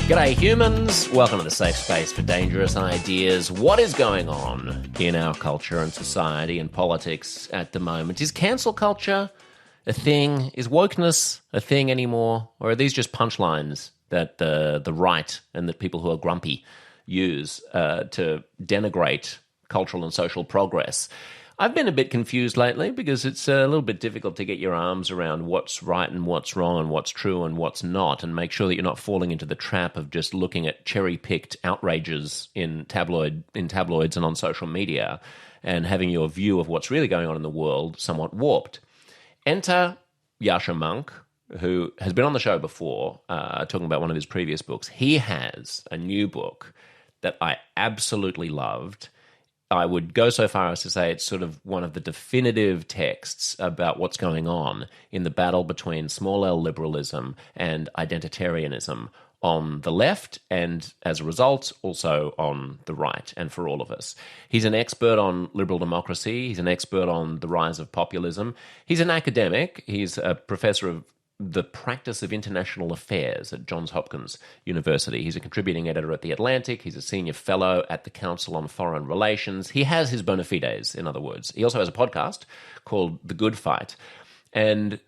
G'day humans, welcome to the safe space for dangerous ideas. What is going on in our culture and society and politics at the moment? Is cancel culture a thing? Is wokeness a thing anymore? Or are these just punchlines that the right and the people who are grumpy use to denigrate cultural and social progress? I've been a bit confused lately because it's a little bit difficult to get your arms around what's right and what's wrong and what's true and what's not, and make sure that you're not falling into the trap of just looking at cherry-picked outrages in tabloids and on social media and having your view of what's really going on in the world somewhat warped. Enter Yascha Mounk, who has been on the show before, talking about one of his previous books. He has a new book that I absolutely loved. I would go so far as to say it's sort of one of the definitive texts about what's going on in the battle between small L liberalism and identitarianism on the left, and as a result, also on the right, and for all of us. He's an expert on liberal democracy. He's an expert on the rise of populism. He's an academic. He's a professor of the practice of international affairs at Johns Hopkins University. He's a contributing editor at The Atlantic. He's a senior fellow at the Council on Foreign Relations. He has his bona fides, in other words. He also has a podcast called The Good Fight. And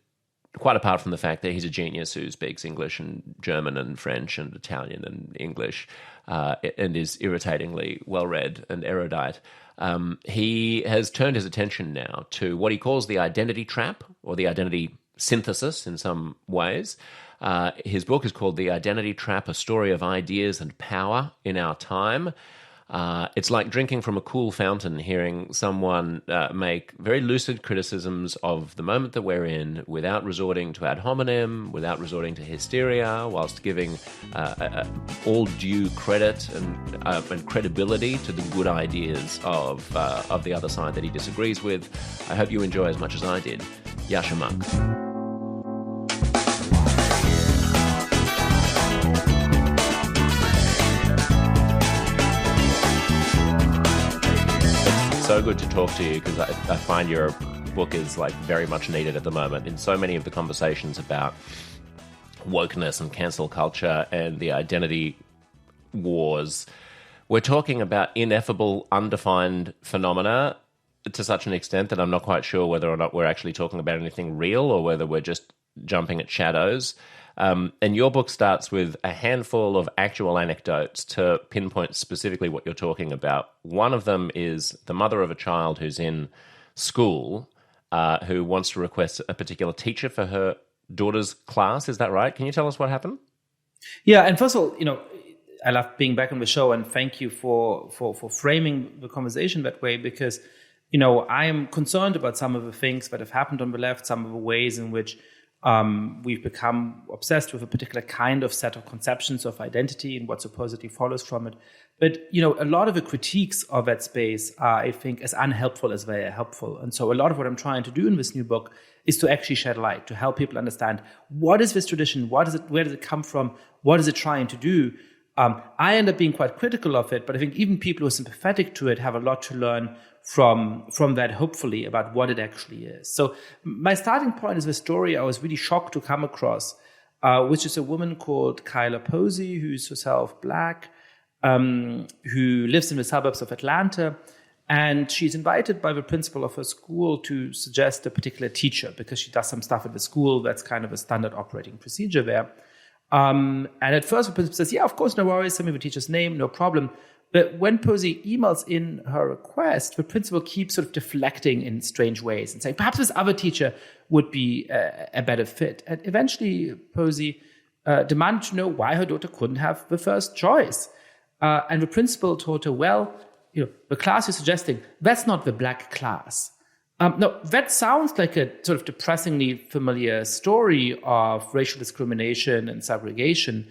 quite apart from the fact that he's a genius who speaks English and German and French and Italian and English and is irritatingly well-read and erudite, he has turned his attention now to what he calls the identity trap, or the identity synthesis in some ways. His book is called The Identity Trap, A Story of Ideas and Power in Our Time. It's like drinking from a cool fountain, hearing someone make very lucid criticisms of the moment that we're in without resorting to ad hominem, without resorting to hysteria, whilst giving all due credit and credibility to the good ideas of the other side that he disagrees with. I hope you enjoy as much as I did. Yascha Mounk. So good to talk to you, because I find your book is like very much needed at the moment in so many of the conversations about wokeness and cancel culture and the identity wars. We're talking about ineffable, undefined phenomena to such an extent that I'm not quite sure whether or not we're actually talking about anything real or whether we're just jumping at shadows. And your book starts with a handful of actual anecdotes to pinpoint specifically what you're talking about. One of them is the mother of a child who's in school who wants to request a particular teacher for her daughter's class. Is that right? Can you tell us what happened? Yeah, and first of all, I love being back on the show, and thank you for framing the conversation that way, because, I am concerned about some of the things that have happened on the left, some of the ways in which we've become obsessed with a particular kind of set of conceptions of identity and what supposedly follows from it. But, a lot of the critiques of that space are, I think, as unhelpful as they are helpful. And so a lot of what I'm trying to do in this new book is to actually shed light, to help people understand what is this tradition, where does it come from, what is it trying to do. I end up being quite critical of it, but I think even people who are sympathetic to it have a lot to learn from that, hopefully, about what it actually is. So my starting point is the story I was really shocked to come across, which is a woman called Kyla Posey, who's herself Black, who lives in the suburbs of Atlanta. And she's invited by the principal of her school to suggest a particular teacher because she does some stuff at the school that's kind of a standard operating procedure there. And at first the principal says, yeah, of course, no worries, send me the teacher's name, no problem. But when Posey emails in her request, the principal keeps sort of deflecting in strange ways and saying, perhaps this other teacher would be a better fit. And eventually Posey demanded to know why her daughter couldn't have the first choice. And the principal told her, well, the class you're suggesting, that's not the Black class. No, that sounds like a sort of depressingly familiar story of racial discrimination and segregation,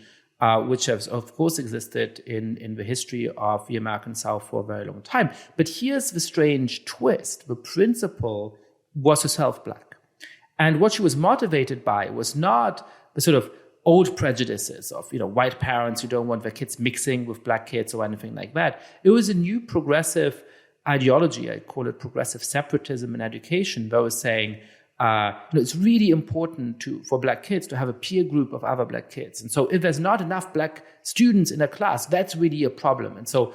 which has, of course, existed in the history of the American South for a very long time. But here's the strange twist. The principal was herself Black. And what she was motivated by was not the sort of old prejudices of, white parents who don't want their kids mixing with Black kids or anything like that. It was a new progressive ideology. I call it progressive separatism in education, that was saying it's really important for black kids to have a peer group of other black kids. And so if there's not enough black students in a class, that's really a problem. And so,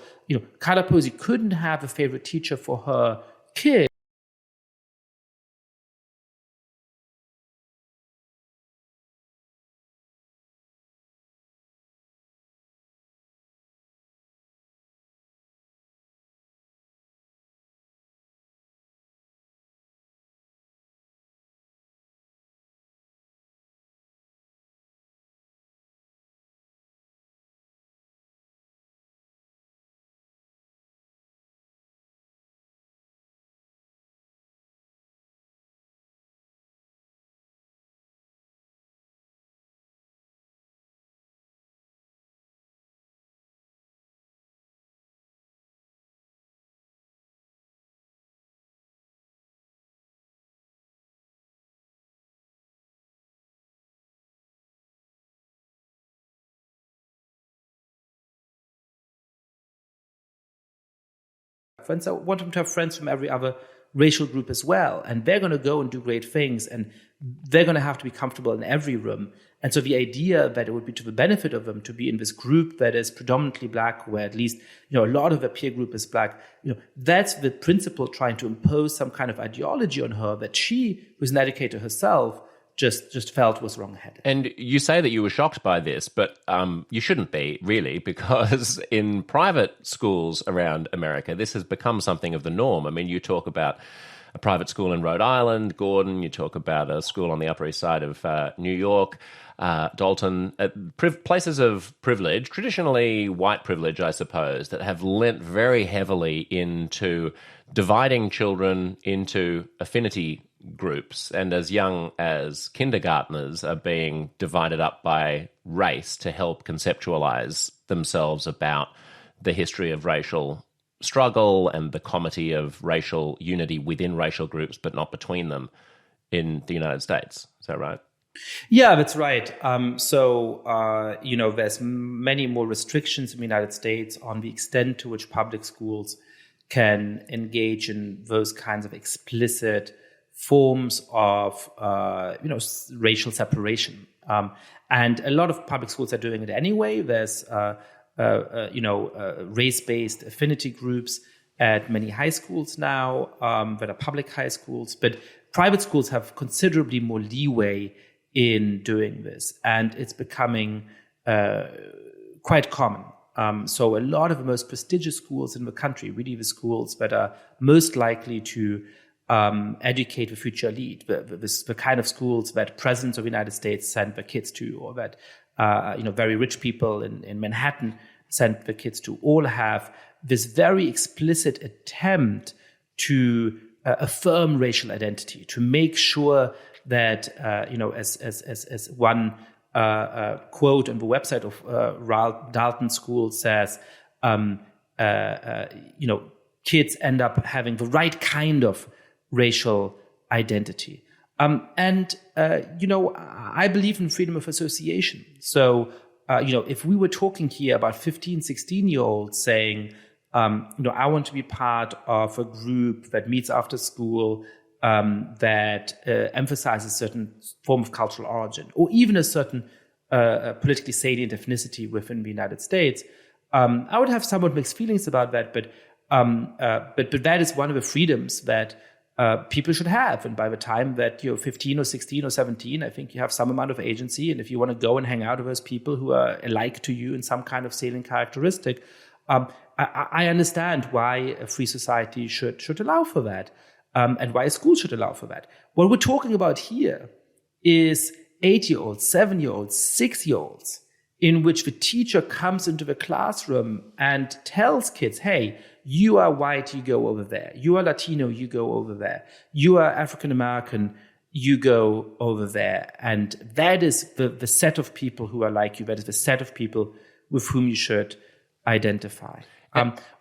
Carla Posey couldn't have a favorite teacher for her kid. Friends, I want them to have friends from every other racial group as well. And they're going to go and do great things. And they're going to have to be comfortable in every room. And so the idea that it would be to the benefit of them to be in this group that is predominantly black, where at least, a lot of their peer group is black, that's the principal trying to impose some kind of ideology on her that she, who's an educator herself, just felt was wrong-headed. And you say that you were shocked by this, but you shouldn't be, really, because in private schools around America, this has become something of the norm. I mean, you talk about a private school in Rhode Island, Gordon, you talk about a school on the Upper East Side of New York, Dalton, places of privilege, traditionally white privilege, I suppose, that have lent very heavily into dividing children into affinity groups, and as young as kindergartners are being divided up by race to help conceptualize themselves about the history of racial struggle and the comity of racial unity within racial groups, but not between them in the United States. Is that right? Yeah, that's right. There's many more restrictions in the United States on the extent to which public schools can engage in those kinds of explicit forms of, racial separation. And a lot of public schools are doing it anyway. There's, race-based affinity groups at many high schools now that are public high schools. But private schools have considerably more leeway in doing this. And it's becoming quite common. So a lot of the most prestigious schools in the country, really the schools that are most likely to educate the future elite, the kind of schools that presidents of the United States send their kids to, or that very rich people in Manhattan send their kids to, all have this very explicit attempt to affirm racial identity, to make sure that as one quote on the website of Dalton School says, kids end up having the right kind of racial identity. I believe in freedom of association. So, if we were talking here about 15, 16-year-olds saying, I want to be part of a group that meets after school, that emphasizes a certain form of cultural origin, or even a certain politically salient ethnicity within the United States, I would have somewhat mixed feelings about that. But that is one of the freedoms that people should have. And by the time that you're 15 or 16 or 17, I think you have some amount of agency. And if you want to go and hang out with those people who are alike to you in some kind of salient characteristic, I understand why a free society should allow for that, and why a school should allow for that. What we're talking about here is 8-year-olds, 7-year-olds, 6-year-olds, in which the teacher comes into the classroom and tells kids, hey, you are white, you go over there. You are Latino, you go over there. You are African American, you go over there. And that is the set of people who are like you. That is the set of people with whom you should identify.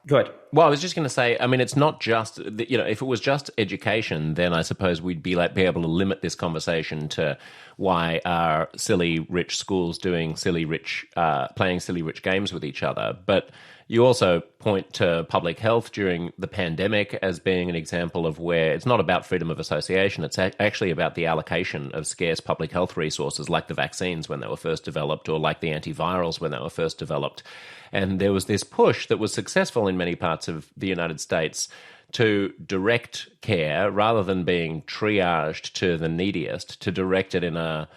Go ahead. Well, I was just going to say, I mean, it's not just, if it was just education, then I suppose we'd be able to limit this conversation to why are silly rich schools doing playing silly rich games with each other. But you also point to public health during the pandemic as being an example of where it's not about freedom of association. It's actually about the allocation of scarce public health resources like the vaccines when they were first developed, or like the antivirals when they were first developed. And there was this push that was successful in many parts of the United States to direct care rather than being triaged to the neediest, to direct it in a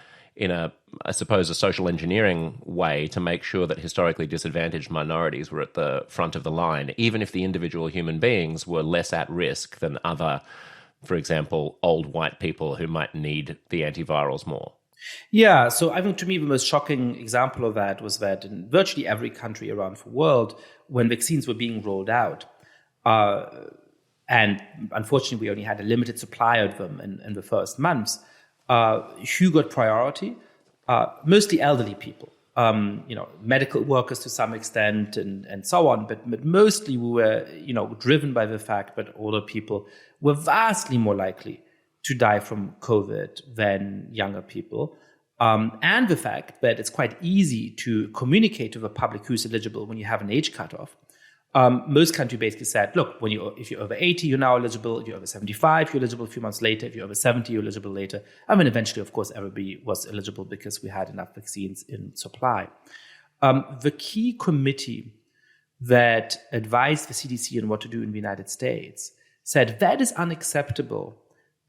I suppose, a social engineering way to make sure that historically disadvantaged minorities were at the front of the line, even if the individual human beings were less at risk than other, for example, old white people who might need the antivirals more. Yeah, so I think to me the most shocking example of that was that in virtually every country around the world, when vaccines were being rolled out, and unfortunately we only had a limited supply of them in the first months, who got priority? Mostly elderly people, medical workers to some extent and so on. But mostly we were, driven by the fact that older people were vastly more likely to die from COVID than younger people. And the fact that it's quite easy to communicate to the public who's eligible when you have an age cutoff. Most countries basically said, look, if you're over 80, you're now eligible. If you're over 75, you're eligible a few months later. If you're over 70, you're eligible later. I mean, eventually, of course, everybody was eligible because we had enough vaccines in supply. The key committee that advised the CDC on what to do in the United States said that is unacceptable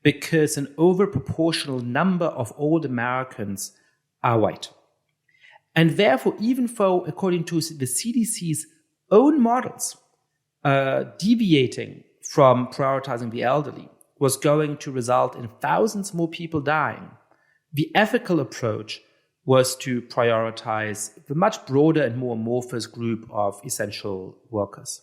because an overproportional number of old Americans are white. And therefore, even though, according to the CDC's own models, deviating from prioritizing the elderly was going to result in thousands more people dying, the ethical approach was to prioritize the much broader and more amorphous group of essential workers.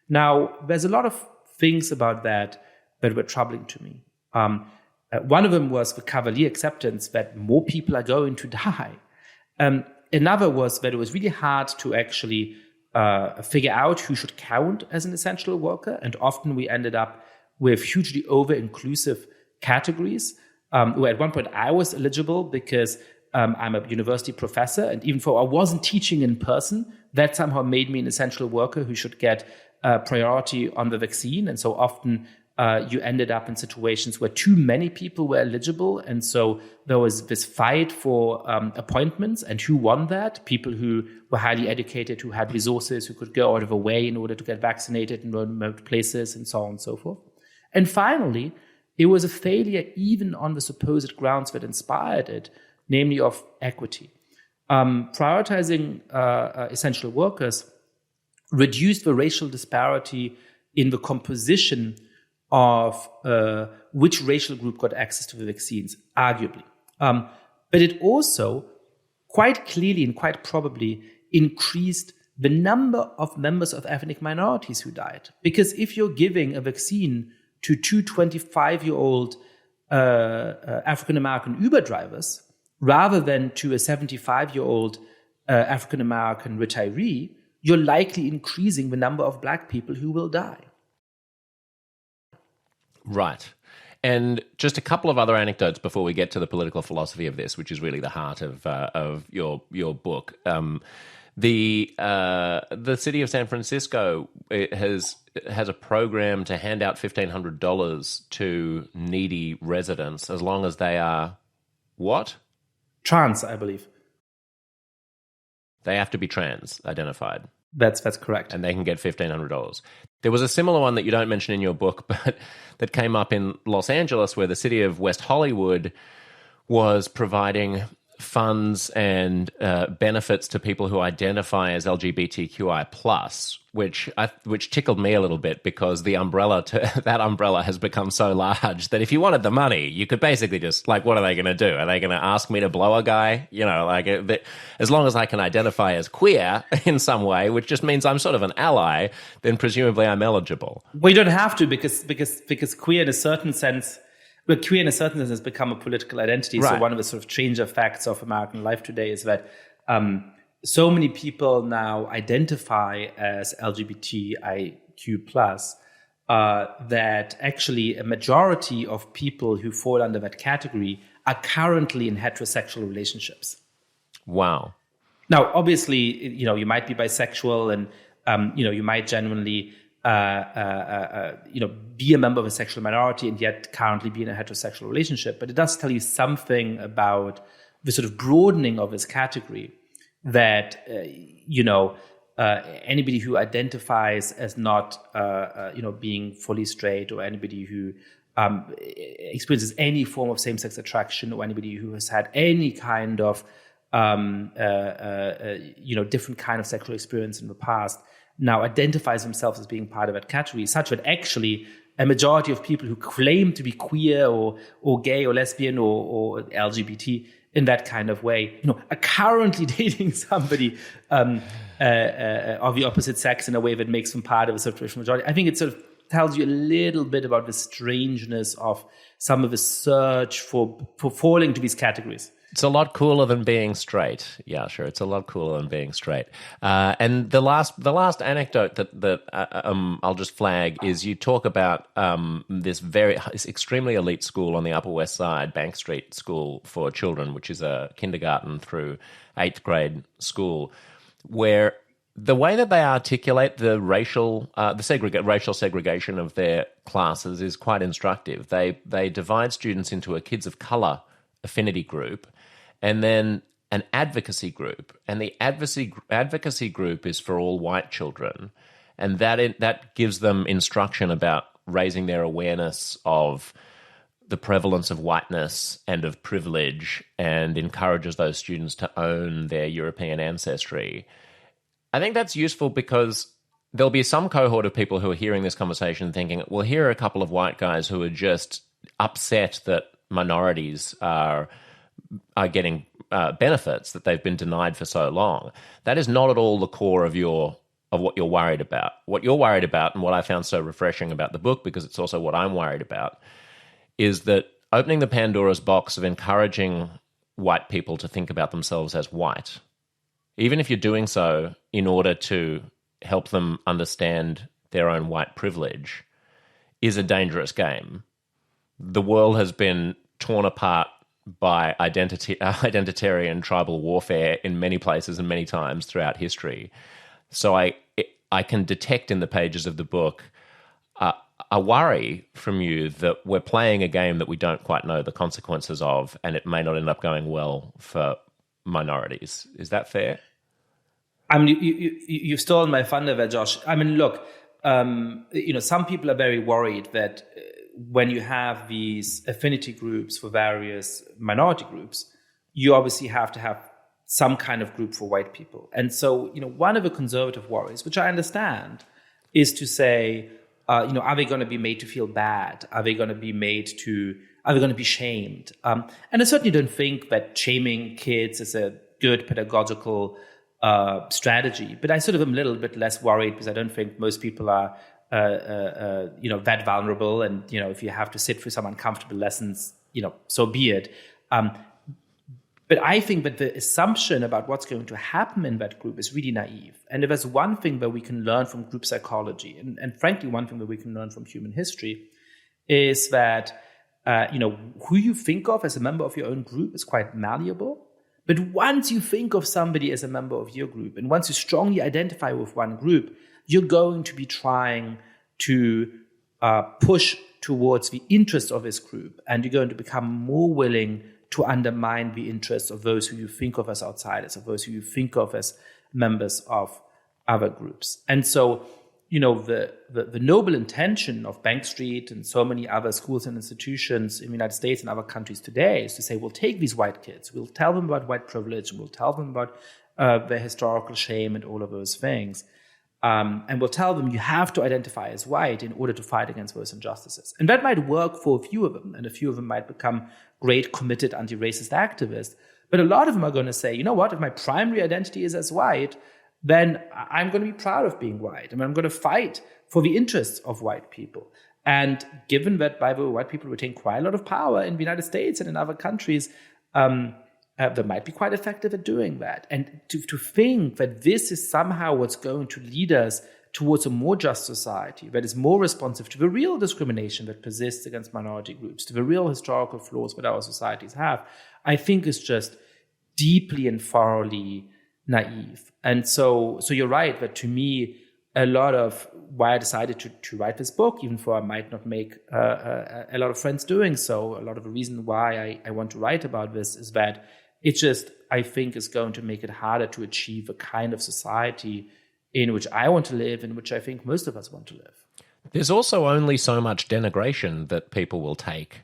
Now, there's a lot of things about that were troubling to me. One of them was the cavalier acceptance that more people are going to die. Another was that it was really hard to actually figure out who should count as an essential worker. And often we ended up with hugely over-inclusive categories. Where at one point I was eligible because I'm a university professor. And even though I wasn't teaching in person, that somehow made me an essential worker who should get priority on the vaccine. And so often you ended up in situations where too many people were eligible. And so there was this fight for appointments. And who won that? People who were highly educated, who had resources, who could go out of their way in order to get vaccinated in remote places, and so on and so forth. And finally, it was a failure even on the supposed grounds that inspired it, namely of equity. Prioritizing essential workers reduced the racial disparity in the composition of which racial group got access to the vaccines, arguably. But it also quite clearly and quite probably increased the number of members of ethnic minorities who died. Because if you're giving a vaccine to two 25-year-old African-American Uber drivers, rather than to a 75-year-old African-American retiree, you're likely increasing the number of black people who will die. Right. And just a couple of other anecdotes before we get to the political philosophy of this, which is really the heart of your book. The city of San Francisco has a program to hand out $1,500 to needy residents as long as they are what? Trans, I believe. They have to be trans identified. That's correct. And they can get $1,500. There was a similar one that you don't mention in your book, but that came up in Los Angeles, where the city of West Hollywood was providing funds and benefits to people who identify as LGBTQI+, which tickled me a little bit because the that umbrella has become so large that if you wanted the money, you could basically just, what are they going to do? Are they going to ask me to blow a guy? As long as I can identify as queer in some way, which just means I'm sort of an ally, then presumably I'm eligible. Well, you don't have to because queer in a certain sense... But queer in a certain sense has become a political identity. Right. So one of the sort of change effects of American life today is that so many people now identify as LGBTIQ plus, that actually a majority of people who fall under that category are currently in heterosexual relationships. Wow. Now, obviously, you might be bisexual, and you might genuinely, be a member of a sexual minority and yet currently be in a heterosexual relationship. But it does tell you something about the sort of broadening of this category, that anybody who identifies as not being fully straight, or anybody who experiences any form of same-sex attraction, or anybody who has had any kind of different kind of sexual experience in the past, now identifies themselves as being part of that category, such that actually a majority of people who claim to be queer or gay or lesbian or LGBT in that kind of way, are currently dating somebody of the opposite sex in a way that makes them part of a substitutional majority. I think it sort of tells you a little bit about the strangeness of some of the search for falling to these categories. It's a lot cooler than being straight. Yeah, sure. It's a lot cooler than being straight. And the last anecdote that I'll just flag is you talk about this extremely elite school on the Upper West Side, Bank Street School for Children, which is a kindergarten through 8th grade school, where the way that they articulate the racial segregation of their classes is quite instructive. They divide students into a kids of color affinity group, and then an advocacy group. And the advocacy group is for all white children. And that gives them instruction about raising their awareness of the prevalence of whiteness and of privilege, and encourages those students to own their European ancestry. I think that's useful because there'll be some cohort of people who are hearing this conversation thinking, well, here are a couple of white guys who are just upset that minorities are getting benefits that they've been denied for so long. That is not at all the core of what you're worried about. What you're worried about, and what I found so refreshing about the book, because it's also what I'm worried about, is that opening the Pandora's box of encouraging white people to think about themselves as white, even if you're doing so in order to help them understand their own white privilege, is a dangerous game. The world has been torn apart by identitarian tribal warfare in many places and many times throughout history. So I can detect in the pages of the book a worry from you that we're playing a game that we don't quite know the consequences of, and it may not end up going well for minorities. Is that fair? I mean, you've stolen my thunder there, Josh. I mean, look, some people are very worried that when you have these affinity groups for various minority groups, you obviously have to have some kind of group for white people. And so, one of the conservative worries, which I understand, is to say, are they going to be made to feel bad? Are they going to be shamed? And I certainly don't think that shaming kids is a good pedagogical strategy, but I sort of am a little bit less worried because I don't think most people are that vulnerable, and if you have to sit through some uncomfortable lessons, so be it. But I think that the assumption about what's going to happen in that group is really naive. And if there's one thing that we can learn from group psychology, and frankly one thing that we can learn from human history, is that who you think of as a member of your own group is quite malleable. But once you think of somebody as a member of your group, and once you strongly identify with one group, you're going to be trying to push towards the interests of this group, and you're going to become more willing to undermine the interests of those who you think of as outsiders, of those who you think of as members of other groups. And so, the noble intention of Bank Street and so many other schools and institutions in the United States and other countries today is to say, we'll take these white kids, we'll tell them about white privilege, and we'll tell them about their historical shame and all of those things. And we'll tell them you have to identify as white in order to fight against those injustices. And that might work for a few of them, and a few of them might become great, committed anti-racist activists. But a lot of them are going to say, you know what, if my primary identity is as white, then I'm going to be proud of being white. I mean, I'm going to fight for the interests of white people. And given that, by the way, white people retain quite a lot of power in the United States and in other countries, that might be quite effective at doing that. And to think that this is somehow what's going to lead us towards a more just society that is more responsive to the real discrimination that persists against minority groups, to the real historical flaws that our societies have, I think is just deeply and thoroughly naive. And so you're right that to me, a lot of why I decided to write this book, even though I might not make a lot of friends doing so, a lot of the reason why I want to write about this is that it just, I think, is going to make it harder to achieve a kind of society in which I want to live, in which I think most of us want to live. There's also only so much denigration that people will take.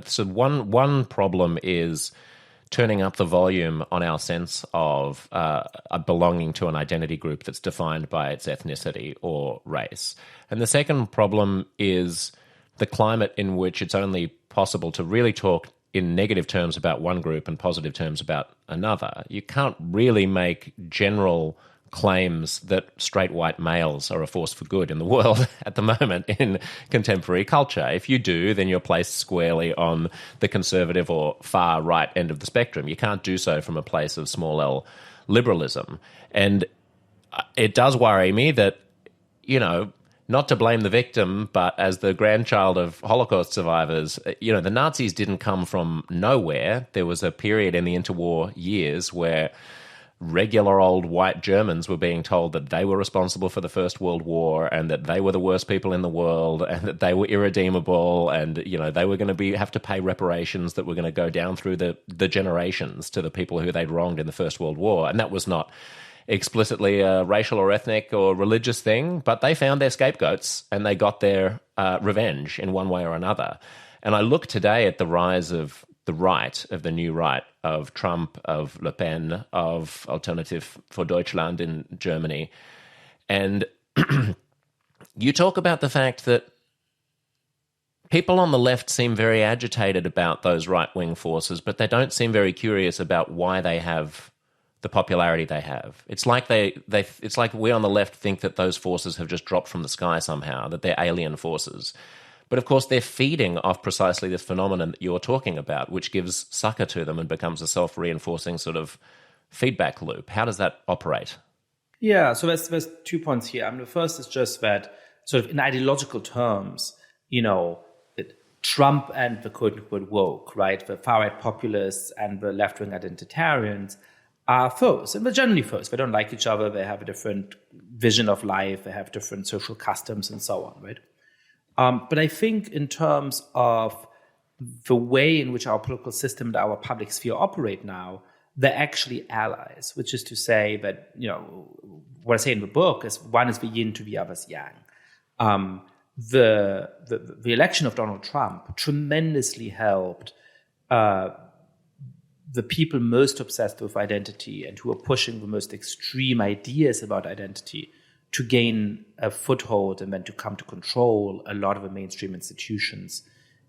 So one problem is turning up the volume on our sense of belonging to an identity group that's defined by its ethnicity or race. And the second problem is the climate in which it's only possible to really talk in negative terms about one group and positive terms about another. You can't really make general claims that straight white males are a force for good in the world at the moment in contemporary culture. If you do, then you're placed squarely on the conservative or far right end of the spectrum. You can't do so from a place of small L liberalism. And it does worry me that, not to blame the victim, but as the grandchild of Holocaust survivors, the Nazis didn't come from nowhere. There was a period in the interwar years where regular old white Germans were being told that they were responsible for the First World War and that they were the worst people in the world and that they were irredeemable and, they were going to have to pay reparations that were going to go down through the generations to the people who they'd wronged in the First World War. And that was not explicitly a racial or ethnic or religious thing, but they found their scapegoats and they got their revenge in one way or another. And I look today at the rise of the right, of the new right, of Trump, of Le Pen, of Alternative for Deutschland in Germany. And you talk about the fact that people on the left seem very agitated about those right-wing forces, but they don't seem very curious about why they have the popularity they have. It's like it's like we on the left think that those forces have just dropped from the sky somehow, that they're alien forces. But of course, they're feeding off precisely this phenomenon that you're talking about, which gives succor to them and becomes a self-reinforcing sort of feedback loop. How does that operate? Yeah, so there's 2 points here. The first is just that sort of in ideological terms, that Trump and the quote-unquote woke, right, the far-right populists and the left-wing identitarians are foes, and they're generally foes. They don't like each other, they have a different vision of life, they have different social customs and so on, right? But I think in terms of the way in which our political system and our public sphere operate now, they're actually allies, which is to say that, what I say in the book is one is the yin to the other's yang. The election of Donald Trump tremendously helped the people most obsessed with identity and who are pushing the most extreme ideas about identity to gain a foothold and then to come to control a lot of the mainstream institutions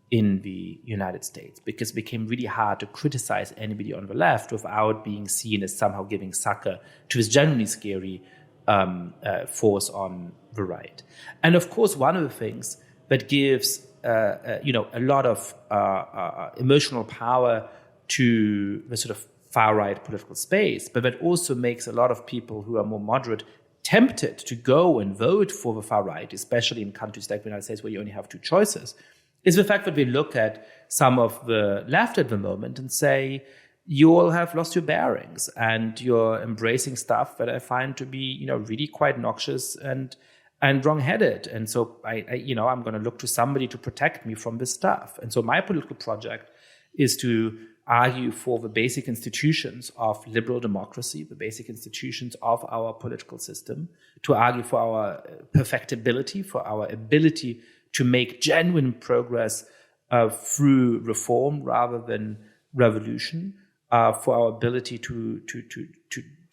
in the United States, because it became really hard to criticize anybody on the left without being seen as somehow giving succor to this genuinely scary force on the right. And of course, one of the things that gives a lot of emotional power to the sort of far-right political space, but that also makes a lot of people who are more moderate tempted to go and vote for the far right, especially in countries like the United States where you only have two choices, is the fact that we look at some of the left at the moment and say, you all have lost your bearings and you're embracing stuff that I find to be, really quite noxious and wrong-headed. And so I'm going to look to somebody to protect me from this stuff. And so my political project is to argue for the basic institutions of liberal democracy, the basic institutions of our political system, to argue for our perfectibility, for our ability to make genuine progress through reform rather than revolution, for our ability to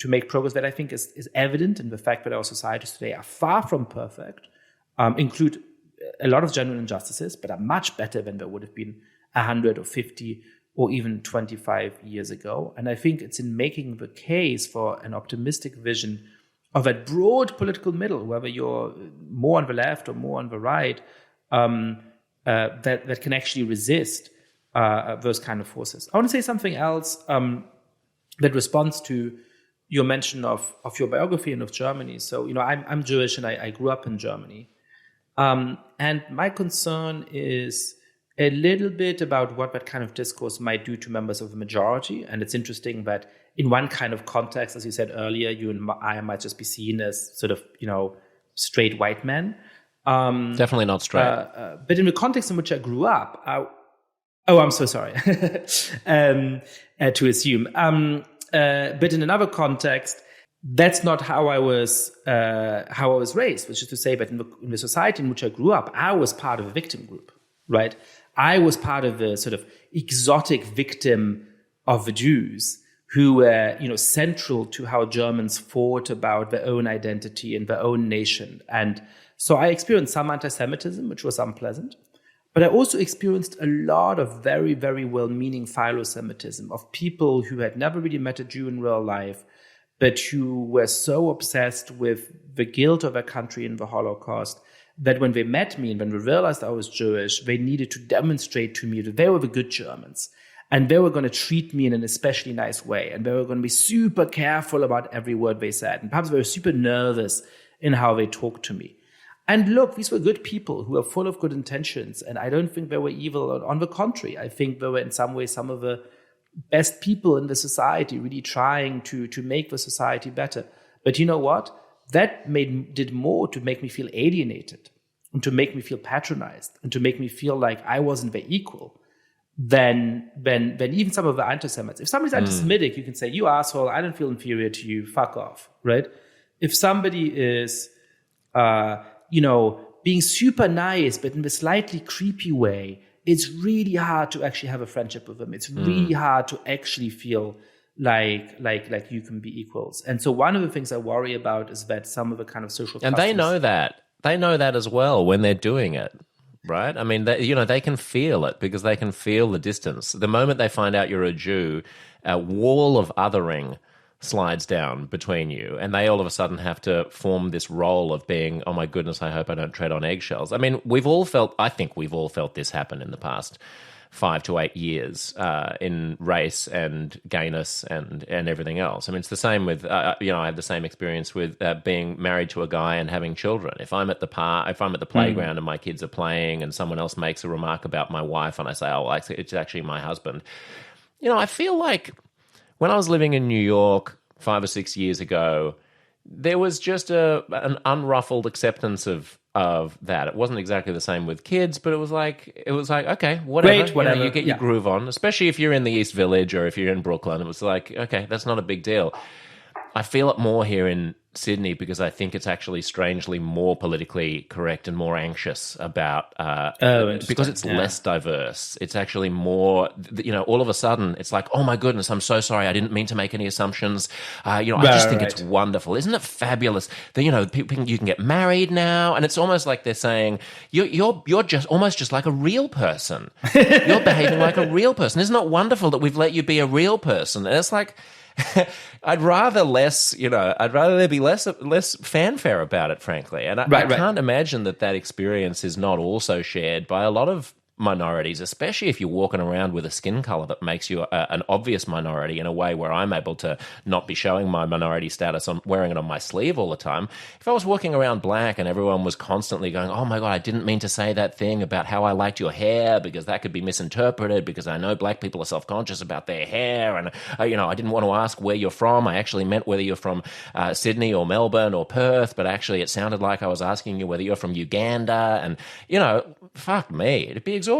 make progress that I think is evident in the fact that our societies today are far from perfect, include a lot of genuine injustices, but are much better than there would have been 100 or 50 or even 25 years ago. And I think it's in making the case for an optimistic vision of a broad political middle, whether you're more on the left or more on the right, that can actually resist those kind of forces. I want to say something else that responds to your mention of your biography and of Germany. So, I'm Jewish and I grew up in Germany. And my concern is a little bit about what that kind of discourse might do to members of the majority. And it's interesting that in one kind of context, as you said earlier, you and I might just be seen as sort of, straight white men. Definitely not straight. But in the context in which I grew up, I'm so sorry to assume. But in another context, that's not how I was raised, which is to say that in the society in which I grew up, I was part of a victim group, right? I was part of the sort of exotic victim of the Jews who were, central to how Germans fought about their own identity and their own nation. And so I experienced some anti-Semitism, which was unpleasant. But I also experienced a lot of very, very well-meaning philo-Semitism of people who had never really met a Jew in real life, but who were so obsessed with the guilt of their country in the Holocaust that when they met me and when they realized I was Jewish, they needed to demonstrate to me that they were the good Germans. And they were going to treat me in an especially nice way. And they were going to be super careful about every word they said. And perhaps they were super nervous in how they talked to me. And look, these were good people who were full of good intentions. And I don't think they were evil. On the contrary, I think they were in some ways some of the best people in the society, really trying to make the society better. But you know what? That did more to make me feel alienated and to make me feel patronized and to make me feel like I wasn't their equal than even some of the anti-Semites. If somebody's anti-Semitic, you can say, you asshole, I don't feel inferior to you, fuck off, right? If somebody is, being super nice, but in a slightly creepy way, it's really hard to actually have a friendship with them. It's really hard to actually feel like you can be equals. And so one of the things I worry about is that some of the kind of social and they know that. They know that as well when they're doing it. Right? I mean, they can feel it because they can feel the distance. The moment they find out you're a Jew, a wall of othering slides down between you, and they all of a sudden have to form this role of being, oh my goodness, I hope I don't tread on eggshells. I mean, I think we've all felt this happen in the past 5 to 8 years in race and gayness and everything else. I mean, it's the same with, I have the same experience with being married to a guy and having children. If I'm at the playground and my kids are playing and someone else makes a remark about my wife and I say, oh, it's actually my husband. I feel like when I was living in New York 5 or 6 years ago, there was just an unruffled acceptance of that. It wasn't exactly the same with kids, but it was like okay, whatever. Great, whatever. You get your groove on, especially if you're in the East Village or if you're in Brooklyn. It was like, okay, that's not a big deal. I feel it more here in Sydney because I think it's actually strangely more politically correct and more anxious about because it's less diverse. It's actually more, all of a sudden it's like, oh my goodness, I'm so sorry, I didn't mean to make any assumptions. I just think it's wonderful. Isn't it fabulous that people, you can get married now, and it's almost like they're saying you're just almost just like a real person. You're behaving like a real person. Isn't it wonderful that we've let you be a real person? And it's like, I'd rather there be less fanfare about it, frankly. And I can't imagine that experience is not also shared by a lot of minorities, especially if you're walking around with a skin color that makes you an obvious minority in a way where I'm able to not be showing my minority status on wearing it on my sleeve all the time. If I was walking around black and everyone was constantly going, oh my God, I didn't mean to say that thing about how I liked your hair because that could be misinterpreted because I know black people are self-conscious about their hair and, I didn't want to ask where you're from. I actually meant whether you're from Sydney or Melbourne or Perth, but actually it sounded like I was asking you whether you're from Uganda and, fuck me, it'd be exhausting.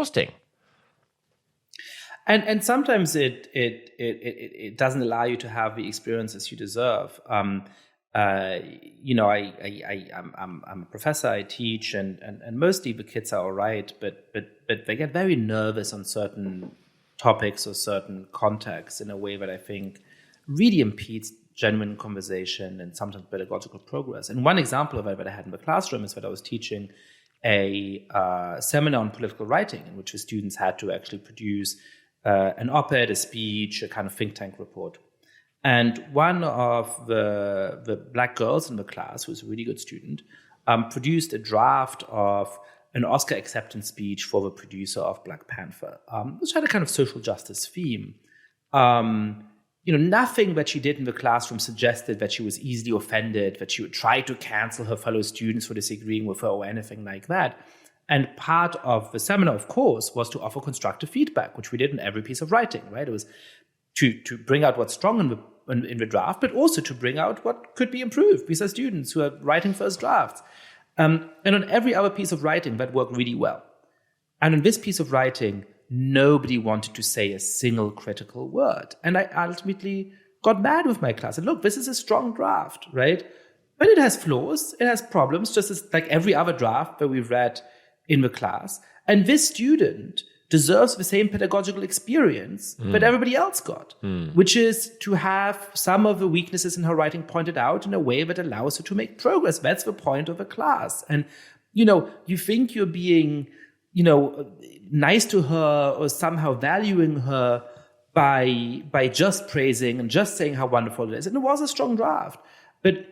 And sometimes it doesn't allow you to have the experiences you deserve. I'm a professor, I teach, and mostly the kids are all right, but they get very nervous on certain topics or certain contexts in a way that I think really impedes genuine conversation and sometimes pedagogical progress. And one example of that I had in the classroom is that I was teaching a seminar on political writing in which the students had to actually produce an op-ed, a speech, a kind of think tank report. And one of the black girls in the class, who was a really good student, produced a draft of an Oscar acceptance speech for the producer of Black Panther, which had a kind of social justice theme. Nothing that she did in the classroom suggested that she was easily offended, that she would try to cancel her fellow students for disagreeing with her or anything like that. And part of the seminar, of course, was to offer constructive feedback, which we did in every piece of writing, right? It was to bring out what's strong in the draft, but also to bring out what could be improved. These are students who are writing first drafts. And on every other piece of writing, that worked really well. And on this piece of writing, nobody wanted to say a single critical word. And I ultimately got mad with my class. And look, this is a strong draft, right? But it has flaws, it has problems, just as like every other draft that we've read in the class. And this student deserves the same pedagogical experience that everybody else got, which is to have some of the weaknesses in her writing pointed out in a way that allows her to make progress. That's the point of a class. And, you think you're being, nice to her or somehow valuing her by just praising and just saying how wonderful it is. And it was a strong draft. But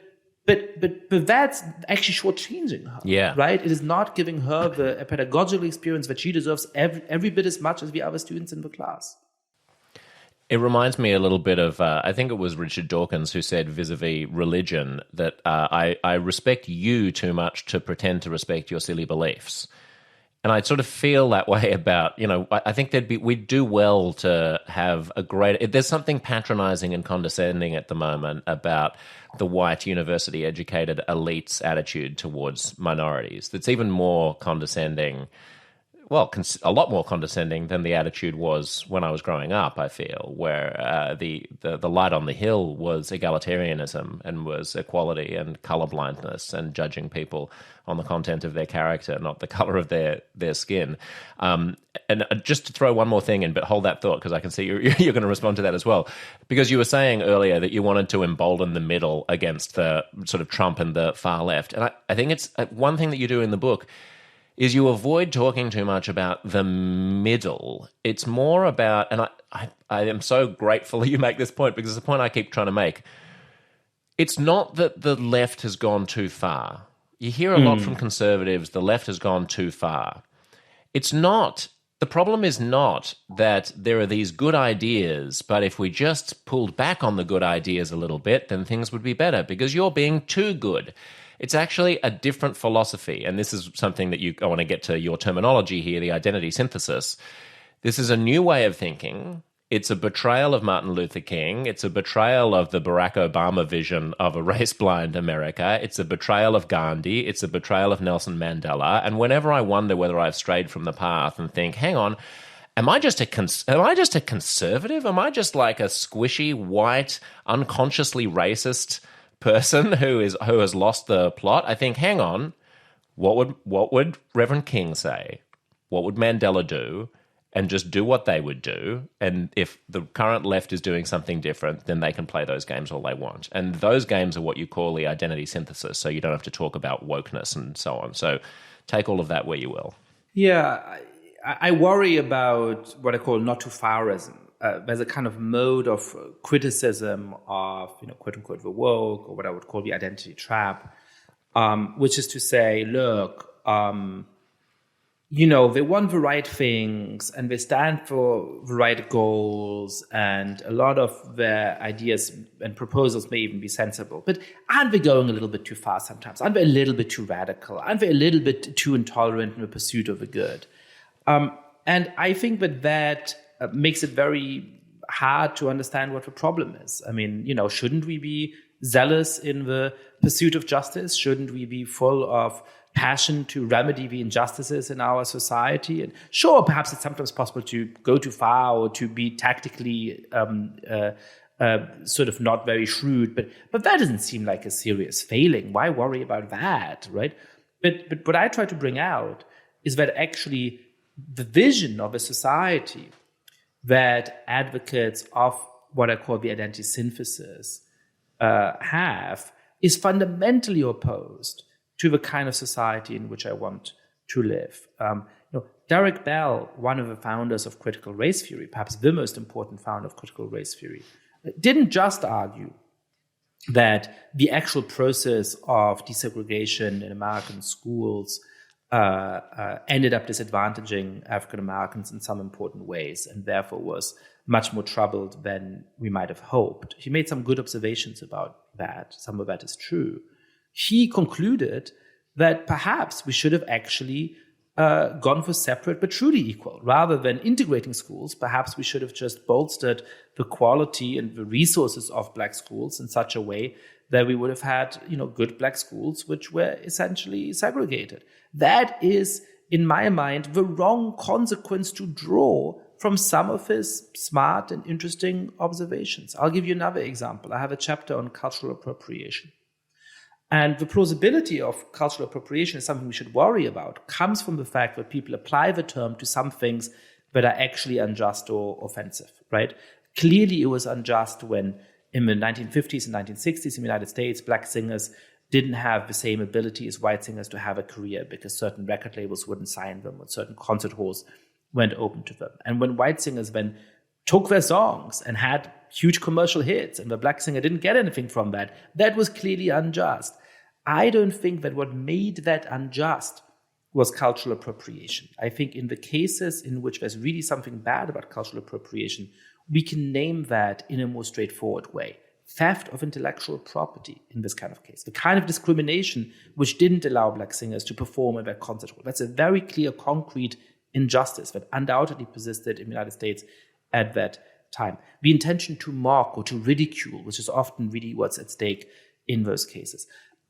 that's actually shortchanging her. Yeah. Right? It is not giving her a pedagogical experience that she deserves every bit as much as the other students in the class. It reminds me a little bit of, I think it was Richard Dawkins who said vis-a-vis religion that I respect you too much to pretend to respect your silly beliefs. And I sort of feel that way about, I think we'd do well to have there's something patronizing and condescending at the moment about the white university-educated elite's attitude towards minorities. That's even more condescending, a lot more condescending than the attitude was when I was growing up, I feel, where the light on the hill was egalitarianism and was equality and colorblindness and judging people on the content of their character, not the color of their skin. And just to throw one more thing in, but hold that thought because I can see you're going to respond to that as well. Because you were saying earlier that you wanted to embolden the middle against the sort of Trump and the far left. And I think it's one thing that you do in the book is you avoid talking too much about the middle. It's more about, and I am so grateful you make this point because it's a point I keep trying to make. It's not that the left has gone too far. You hear a lot from conservatives, the left has gone too far. It's not, the problem is not that there are these good ideas, but if we just pulled back on the good ideas a little bit, then things would be better because you're being too good. It's actually a different philosophy, and this is something that I want to get to your terminology here, the identity synthesis. This is a new way of thinking. It's a betrayal of Martin Luther King. It's a betrayal of the Barack Obama vision of a race-blind America. It's a betrayal of Gandhi. It's a betrayal of Nelson Mandela. And whenever I wonder whether I've strayed from the path and think, hang on, am I just a conservative? Am I just like a squishy, white, unconsciously racist person who has lost the plot? I think, hang on, what would Reverend King say? What would Mandela do? And just do what they would do. And if the current left is doing something different, then they can play those games all they want. And those games are what you call the identity synthesis. So you don't have to talk about wokeness and so on. So take all of that where you will. Yeah, I worry about what I call not too farism. There's a kind of mode of criticism of, quote unquote, the woke, or what I would call the identity trap, which is to say, look, they want the right things and they stand for the right goals and a lot of their ideas and proposals may even be sensible. But aren't they going a little bit too far sometimes? Aren't they a little bit too radical? Aren't they a little bit too intolerant in the pursuit of the good? And I think that makes it very hard to understand what the problem is. I mean, shouldn't we be zealous in the pursuit of justice? Shouldn't we be full of passion to remedy the injustices in our society? And sure, perhaps it's sometimes possible to go too far or to be tactically sort of not very shrewd, but that doesn't seem like a serious failing. Why worry about that, right? But what I try to bring out is that actually the vision of a society that advocates of what I call the identity synthesis have is fundamentally opposed to the kind of society in which I want to live. Derek Bell, one of the founders of critical race theory, perhaps the most important founder of critical race theory, didn't just argue that the actual process of desegregation in American schools ended up disadvantaging African Americans in some important ways, and therefore was much more troubled than we might have hoped. He made some good observations about that. Some of that is true. He concluded that perhaps we should have actually gone for separate but truly equal. Rather than integrating schools, perhaps we should have just bolstered the quality and the resources of Black schools in such a way that we would have had, good Black schools which were essentially segregated. That is, in my mind, the wrong consequence to draw from some of his smart and interesting observations. I'll give you another example. I have a chapter on cultural appropriation. And the plausibility of cultural appropriation is something we should worry about, comes from the fact that people apply the term to some things that are actually unjust or offensive, right? Clearly, it was unjust when in the 1950s and 1960s in the United States, Black singers didn't have the same ability as white singers to have a career because certain record labels wouldn't sign them or certain concert halls weren't open to them. And when white singers then took their songs and had huge commercial hits and the Black singer didn't get anything from that, that was clearly unjust. I don't think that what made that unjust was cultural appropriation. I think in the cases in which there's really something bad about cultural appropriation, we can name that in a more straightforward way. Theft of intellectual property in this kind of case. The kind of discrimination which didn't allow Black singers to perform at their concert hall. That's a very clear, concrete injustice that undoubtedly persisted in the United States at that time. The intention to mock or to ridicule, which is often really what's at stake in those cases.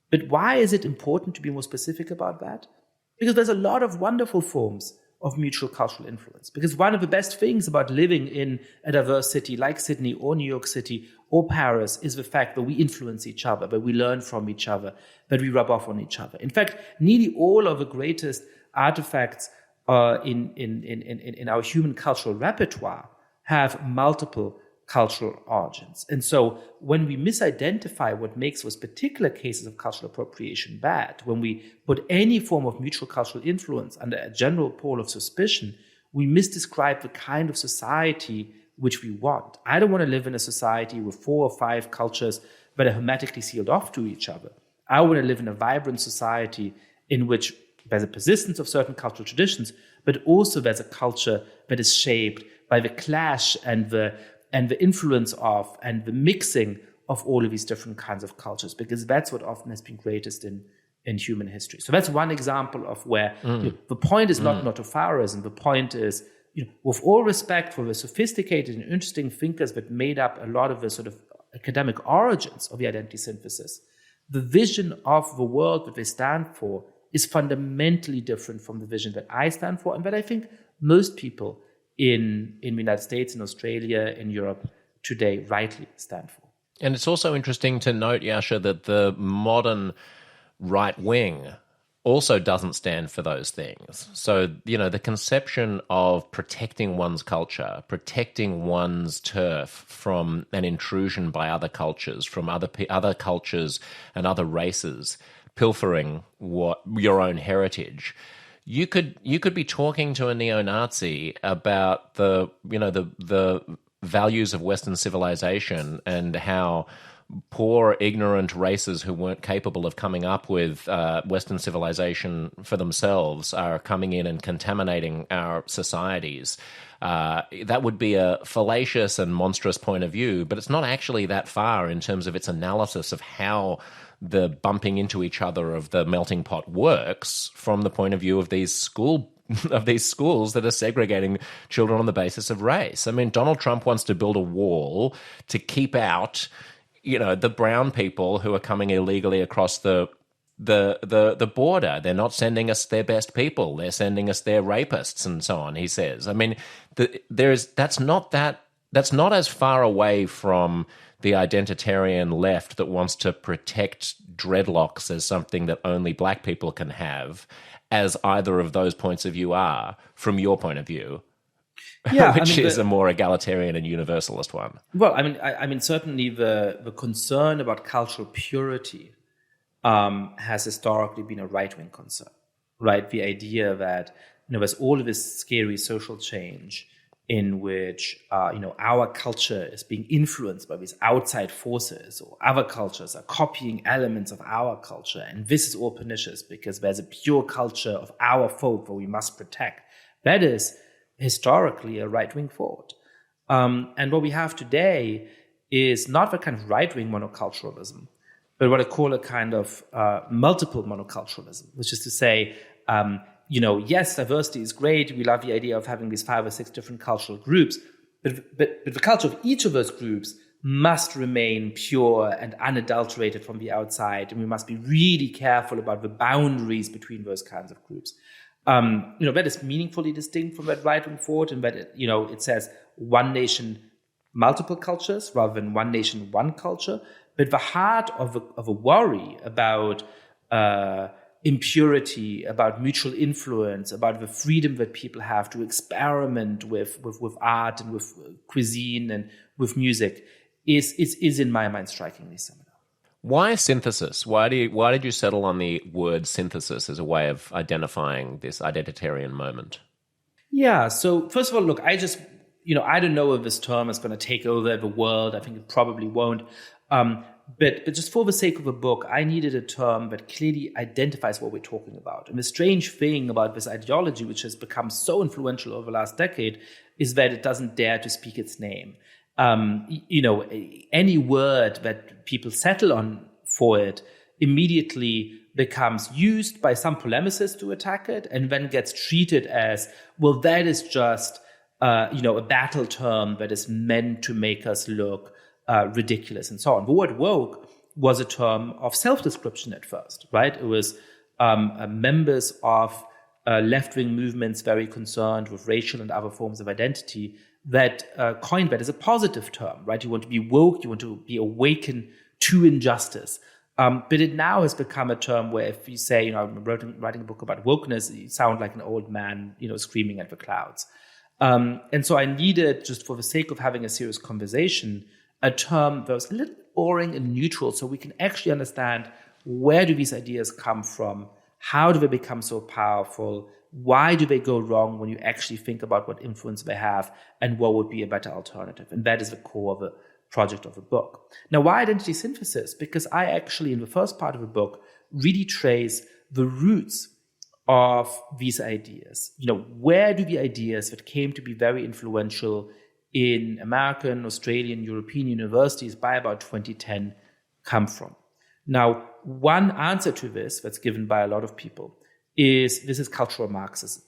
But why is it important to be more specific about that? Because there's a lot of wonderful forms of mutual cultural influence. Because one of the best things about living in a diverse city like Sydney or New York City or Paris is the fact that we influence each other, that we learn from each other, that we rub off on each other. In fact, nearly all of the greatest artifacts in our human cultural repertoire have multiple cultural origins. And so when we misidentify what makes those particular cases of cultural appropriation bad, when we put any form of mutual cultural influence under a general pole of suspicion, we misdescribe the kind of society which we want. I don't want to live in a society with 4 or 5 cultures that are hermetically sealed off to each other. I want to live in a vibrant society in which there's a persistence of certain cultural traditions, but also there's a culture that is shaped by the clash and the influence of and the mixing of all of these different kinds of cultures, because that's what often has been greatest in human history. So that's one example of where the point is not notopharism. The point is, with all respect for the sophisticated and interesting thinkers that made up a lot of the sort of academic origins of the identity synthesis, the vision of the world that they stand for is fundamentally different from the vision that I stand for and that I think most people in the United States, in Australia, in Europe today rightly stand for. And it's also interesting to note, Yascha, that the modern right wing also doesn't stand for those things. So, the conception of protecting one's culture, protecting one's turf from an intrusion by other cultures, from other cultures and other races, pilfering your own heritage. You could be talking to a neo-Nazi about the values of Western civilization and how poor, ignorant races who weren't capable of coming up with Western civilization for themselves are coming in and contaminating our societies. That would be a fallacious and monstrous point of view, but it's not actually that far in terms of its analysis of how the bumping into each other of the melting pot works from the point of view of these schools that are segregating children on the basis of race. I mean, Donald Trump wants to build a wall to keep out, the brown people who are coming illegally across the border. They're not sending us their best people. They're sending us their rapists and so on, he says. I mean, that's not as far away from the identitarian left that wants to protect dreadlocks as something that only Black people can have, as either of those points of view are, from your point of view, which is a more egalitarian and universalist one. Well, I mean, certainly the concern about cultural purity has historically been a right-wing concern, right? The idea that there's all of this scary social change in which our culture is being influenced by these outside forces, or other cultures are copying elements of our culture, and this is all pernicious because there's a pure culture of our folk that we must protect. That is historically a right-wing thought. And what we have today is not the kind of right-wing monoculturalism, but what I call a kind of multiple monoculturalism, which is to say, yes, diversity is great. We love the idea of having these 5 or 6 different cultural groups, but the culture of each of those groups must remain pure and unadulterated from the outside, and we must be really careful about the boundaries between those kinds of groups. That is meaningfully distinct from that right-wing thought, and that it says one nation, multiple cultures, rather than one nation, one culture. But the heart of a worry about impurity, about mutual influence, about the freedom that people have to experiment with art and with cuisine and with music is in my mind strikingly similar. Why synthesis? Why did you settle on the word synthesis as a way of identifying this identitarian moment? Yeah, so first of all, look, I don't know if this term is going to take over the world. I think it probably won't. But just for the sake of a book, I needed a term that clearly identifies what we're talking about. And the strange thing about this ideology, which has become so influential over the last decade, is that it doesn't dare to speak its name. Any word that people settle on for it immediately becomes used by some polemicists to attack it, and then gets treated as, well, that is just a battle term that is meant to make us look ridiculous and so on. The word woke was a term of self-description at first, right? It was members of left-wing movements very concerned with racial and other forms of identity that coined that as a positive term, right? You want to be woke, you want to be awakened to injustice. But it now has become a term where if you say, I'm writing a book about wokeness, you sound like an old man, screaming at the clouds. And so I needed, just for the sake of having a serious conversation, a term that was a little boring and neutral, so we can actually understand where do these ideas come from, how do they become so powerful, why do they go wrong when you actually think about what influence they have, and what would be a better alternative. And that is the core of the project of the book. Now, why identity synthesis? Because I actually, in the first part of the book, really trace the roots of these ideas. Where do the ideas that came to be very influential in American, Australian, European universities by about 2010 come from? Now, one answer to this that's given by a lot of people is this is cultural Marxism.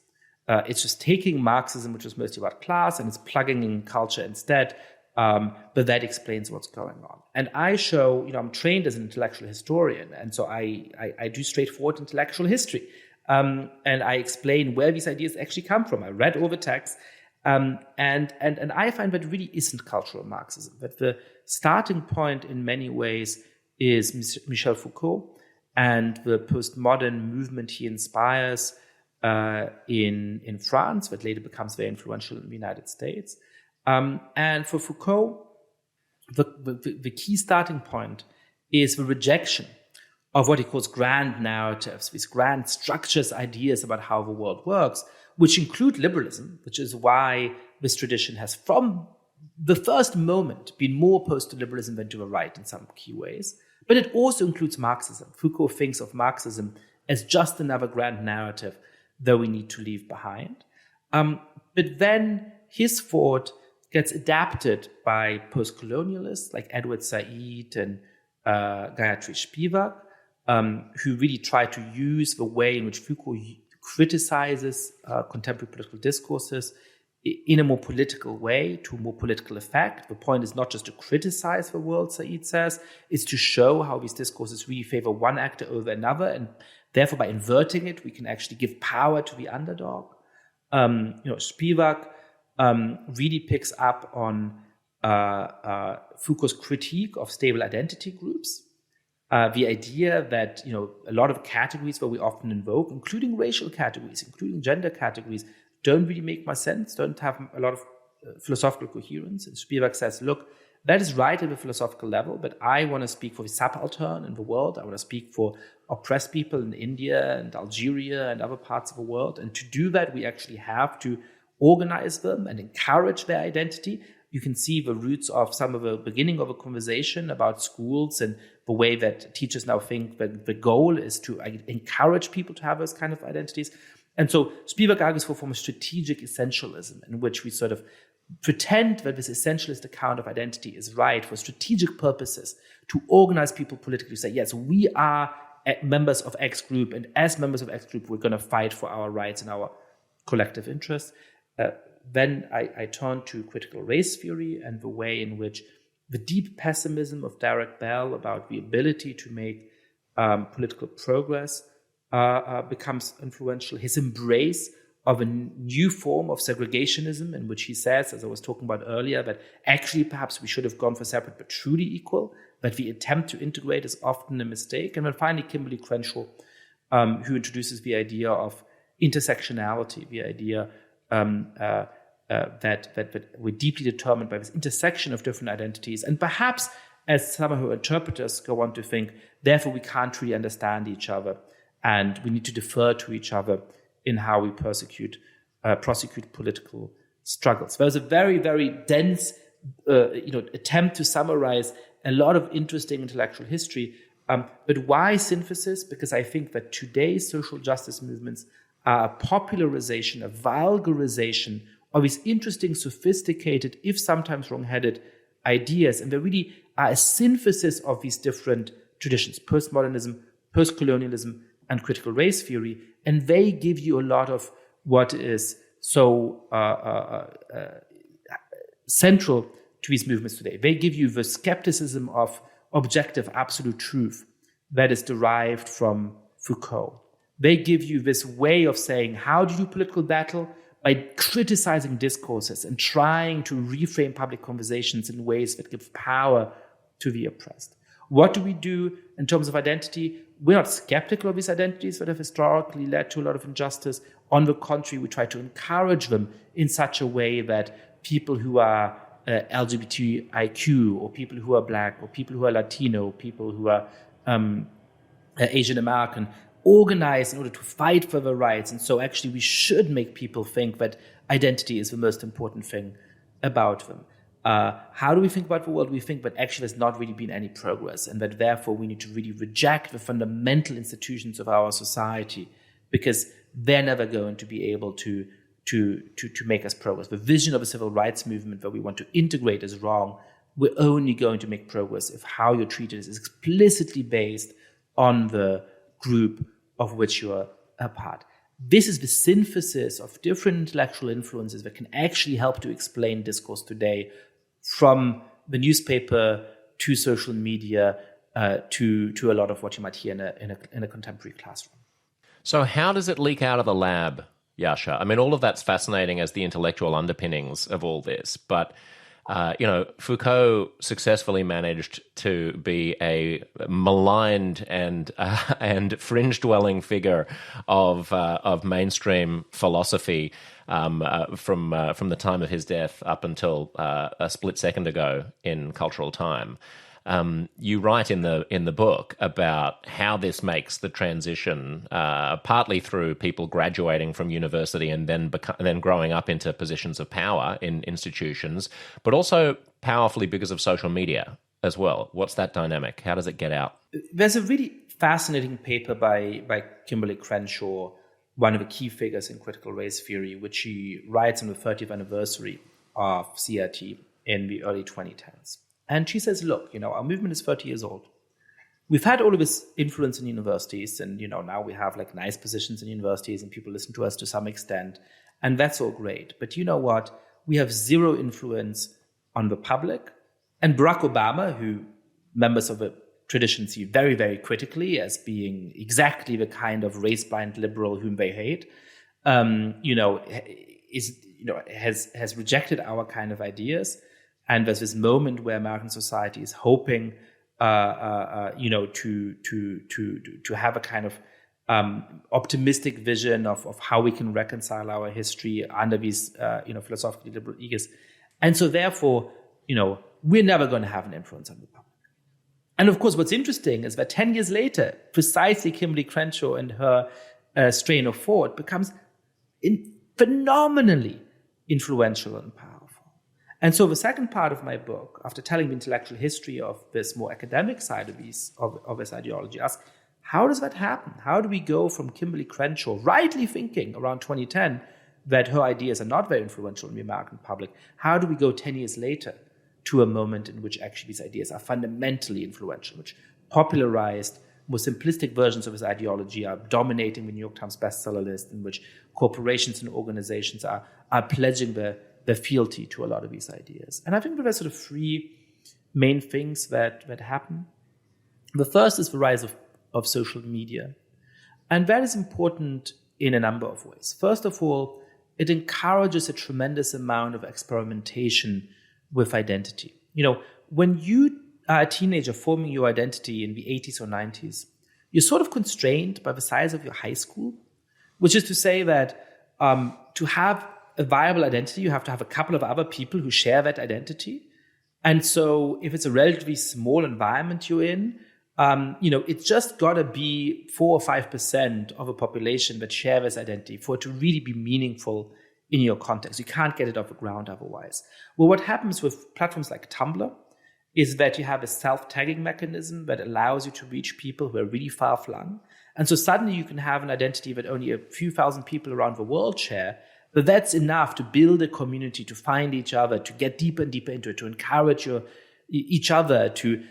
It's just taking Marxism, which is mostly about class, and it's plugging in culture instead, but that explains what's going on. And I show, I'm trained as an intellectual historian, and so I do straightforward intellectual history. And I explain where these ideas actually come from. I read all the texts, and I find that really isn't cultural Marxism. That the starting point in many ways is Michel Foucault and the postmodern movement he inspires in France, that later becomes very influential in the United States. And for Foucault, the key starting point is the rejection of what he calls grand narratives, these grand structures, ideas about how the world works, which include liberalism, which is why this tradition has, from the first moment, been more opposed to liberalism than to the right in some key ways. But it also includes Marxism. Foucault thinks of Marxism as just another grand narrative that we need to leave behind. But then his thought gets adapted by postcolonialists like Edward Said and Gayatri Spivak, who really try to use the way in which Foucault criticizes contemporary political discourses in a more political way, to a more political effect. The point is not just to criticize the world, Said says, it's to show how these discourses really favor one actor over another, and therefore by inverting it, we can actually give power to the underdog. Spivak really picks up on Foucault's critique of stable identity groups, the idea that a lot of categories that we often invoke, including racial categories, including gender categories, don't really make much sense, don't have a lot of philosophical coherence. And Spivak says, look, that is right at the philosophical level, but I want to speak for the subaltern in the world. I want to speak for oppressed people in India and Algeria and other parts of the world. And to do that, we actually have to organize them and encourage their identity. You can see the roots of some of the beginning of a conversation about schools and the way that teachers now think that the goal is to encourage people to have those kind of identities. And so Spivak argues for a form of strategic essentialism, in which we sort of pretend that this essentialist account of identity is right for strategic purposes, to organize people politically, say, yes, we are members of X group, and as members of X group, we're going to fight for our rights and our collective interests. Then I turn to critical race theory and the way in which the deep pessimism of Derek Bell about the ability to make political progress becomes influential. His embrace of a new form of segregationism, in which he says, as I was talking about earlier, that actually perhaps we should have gone for separate but truly equal, that the attempt to integrate is often a mistake. And then finally, Kimberly Crenshaw, who introduces the idea of intersectionality, the idea that we're deeply determined by this intersection of different identities. And perhaps, as some of her interpreters go on to think, therefore we can't really understand each other, and we need to defer to each other in how we prosecute political struggles. There's a very, very dense attempt to summarize a lot of interesting intellectual history. But why synthesis? Because I think that today's social justice movements are a popularization, a vulgarization of these interesting, sophisticated, if sometimes wrong-headed ideas. And they really are a synthesis of these different traditions, postmodernism, postcolonialism, and critical race theory. And they give you a lot of what is so central to these movements today. They give you the skepticism of objective absolute truth that is derived from Foucault. They give you this way of saying, how do you do political battle? By criticizing discourses and trying to reframe public conversations in ways that give power to the oppressed. What do we do in terms of identity? We're not skeptical of these identities that have historically led to a lot of injustice. On the contrary, we try to encourage them in such a way that people who are LGBTIQ, or people who are Black, or people who are Latino, people who are Asian American, organize in order to fight for their rights. And so actually we should make people think that identity is the most important thing about them. How do we think about the world? We think that actually there's not really been any progress, and that therefore we need to really reject the fundamental institutions of our society, because they're never going to be able to make us progress. The vision of a civil rights movement that we want to integrate is wrong. We're only going to make progress if how you're treated is explicitly based on the group of which you are a part. This is the synthesis of different intellectual influences that can actually help to explain discourse today, from the newspaper to social media to a lot of what you might hear in a contemporary classroom. So how does it leak out of the lab, Yascha? I mean, all of that's fascinating as the intellectual underpinnings of all this, but Foucault successfully managed to be a maligned and fringe-dwelling figure of mainstream philosophy from the time of his death up until a split second ago in cultural time. You write in the book about how this makes the transition, partly through people graduating from university and then growing up into positions of power in institutions, but also powerfully because of social media as well. What's that dynamic? How does it get out? There's a really fascinating paper by Kimberly Crenshaw, one of the key figures in critical race theory, which she writes on the 30th anniversary of CRT in the early 2010s. And she says, look, our movement is 30 years old. We've had all of this influence in universities, and, now we have like nice positions in universities and people listen to us to some extent. And that's all great. But you know what? We have zero influence on the public. And Barack Obama, who members of the tradition see very, very critically as being exactly the kind of race-blind liberal whom they hate, has rejected our kind of ideas. And there's this moment where American society is hoping, to have a kind of optimistic vision of how we can reconcile our history under these, philosophically liberal eagers. And so therefore, we're never going to have an influence on the public. And of course, what's interesting is that 10 years later, precisely Kimberly Crenshaw and her strain of thought becomes phenomenally influential and powerful. And so the second part of my book, after telling the intellectual history of this more academic side of this ideology, asks, how does that happen? How do we go from Kimberly Crenshaw rightly thinking around 2010 that her ideas are not very influential in the American public? How do we go 10 years later to a moment in which actually these ideas are fundamentally influential, which popularized more simplistic versions of this ideology are dominating the New York Times bestseller list, in which corporations and organizations are pledging their fealty to a lot of these ideas? And I think there are sort of three main things that happen. The first is the rise of social media. And that is important in a number of ways. First of all, it encourages a tremendous amount of experimentation with identity. When you are a teenager forming your identity in the 80s or 90s, you're sort of constrained by the size of your high school, which is to say that to have a viable identity, you have to have a couple of other people who share that identity. And so if it's a relatively small environment you're in, it's just got to be 4 or 5% of a population that share this identity for it to really be meaningful in your context. You can't get it off the ground otherwise. Well, what happens with platforms like Tumblr is that you have a self-tagging mechanism that allows you to reach people who are really far-flung. And so suddenly you can have an identity that only a few thousand people around the world share, but that's enough to build a community, to find each other, to get deeper and deeper into it, to encourage each other to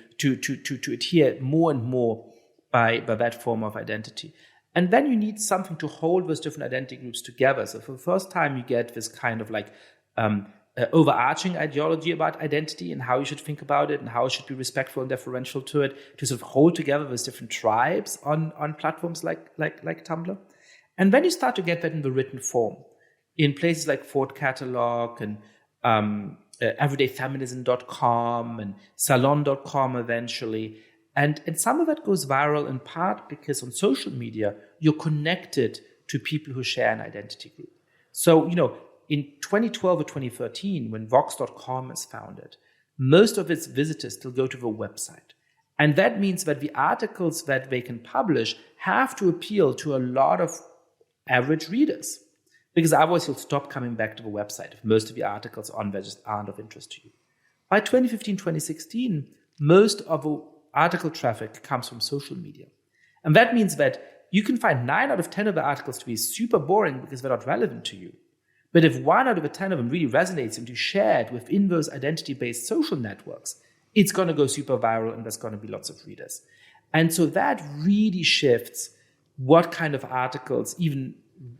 adhere more and more by that form of identity. And then you need something to hold those different identity groups together. So for the first time, you get this kind of overarching ideology about identity and how you should think about it and how it should be respectful and deferential to it, to sort of hold together those different tribes on platforms like Tumblr. And then you start to get that in the written form, in places like Ford Catalog and everydayfeminism.com and salon.com eventually. And some of that goes viral in part because on social media, you're connected to people who share an identity group. So, in 2012 or 2013, when Vox.com is founded, most of its visitors still go to the website. And that means that the articles that they can publish have to appeal to a lot of average readers, because otherwise you'll stop coming back to the website if most of the articles on there just aren't of interest to you. By 2015, 2016, most of the article traffic comes from social media. And that means that you can find 9 out of 10 of the articles to be super boring because they're not relevant to you. But if 1 out of the 10 of them really resonates and you share it within those identity-based social networks, it's going to go super viral and there's going to be lots of readers. And so that really shifts what kind of articles even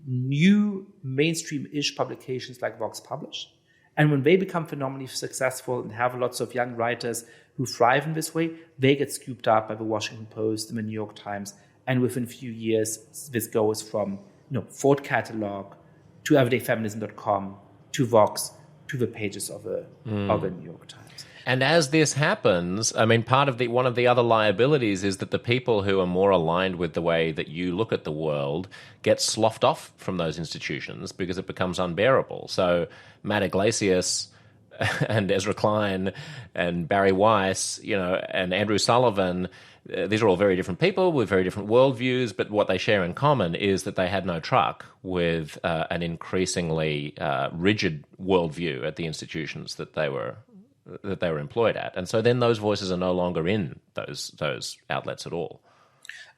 new mainstream-ish publications like Vox publish. And when they become phenomenally successful and have lots of young writers who thrive in this way, they get scooped up by the Washington Post and the New York Times. And within a few years, this goes from Ford Catalog to everydayfeminism.com to Vox to the pages of the New York Times. And as this happens, I mean, one of the other liabilities is that the people who are more aligned with the way that you look at the world get sloughed off from those institutions because it becomes unbearable. So Matt Iglesias and Ezra Klein and Barry Weiss, and Andrew Sullivan, these are all very different people with very different worldviews, but what they share in common is that they had no truck with an increasingly rigid worldview at the institutions that they were employed at. And so then those voices are no longer in those outlets at all.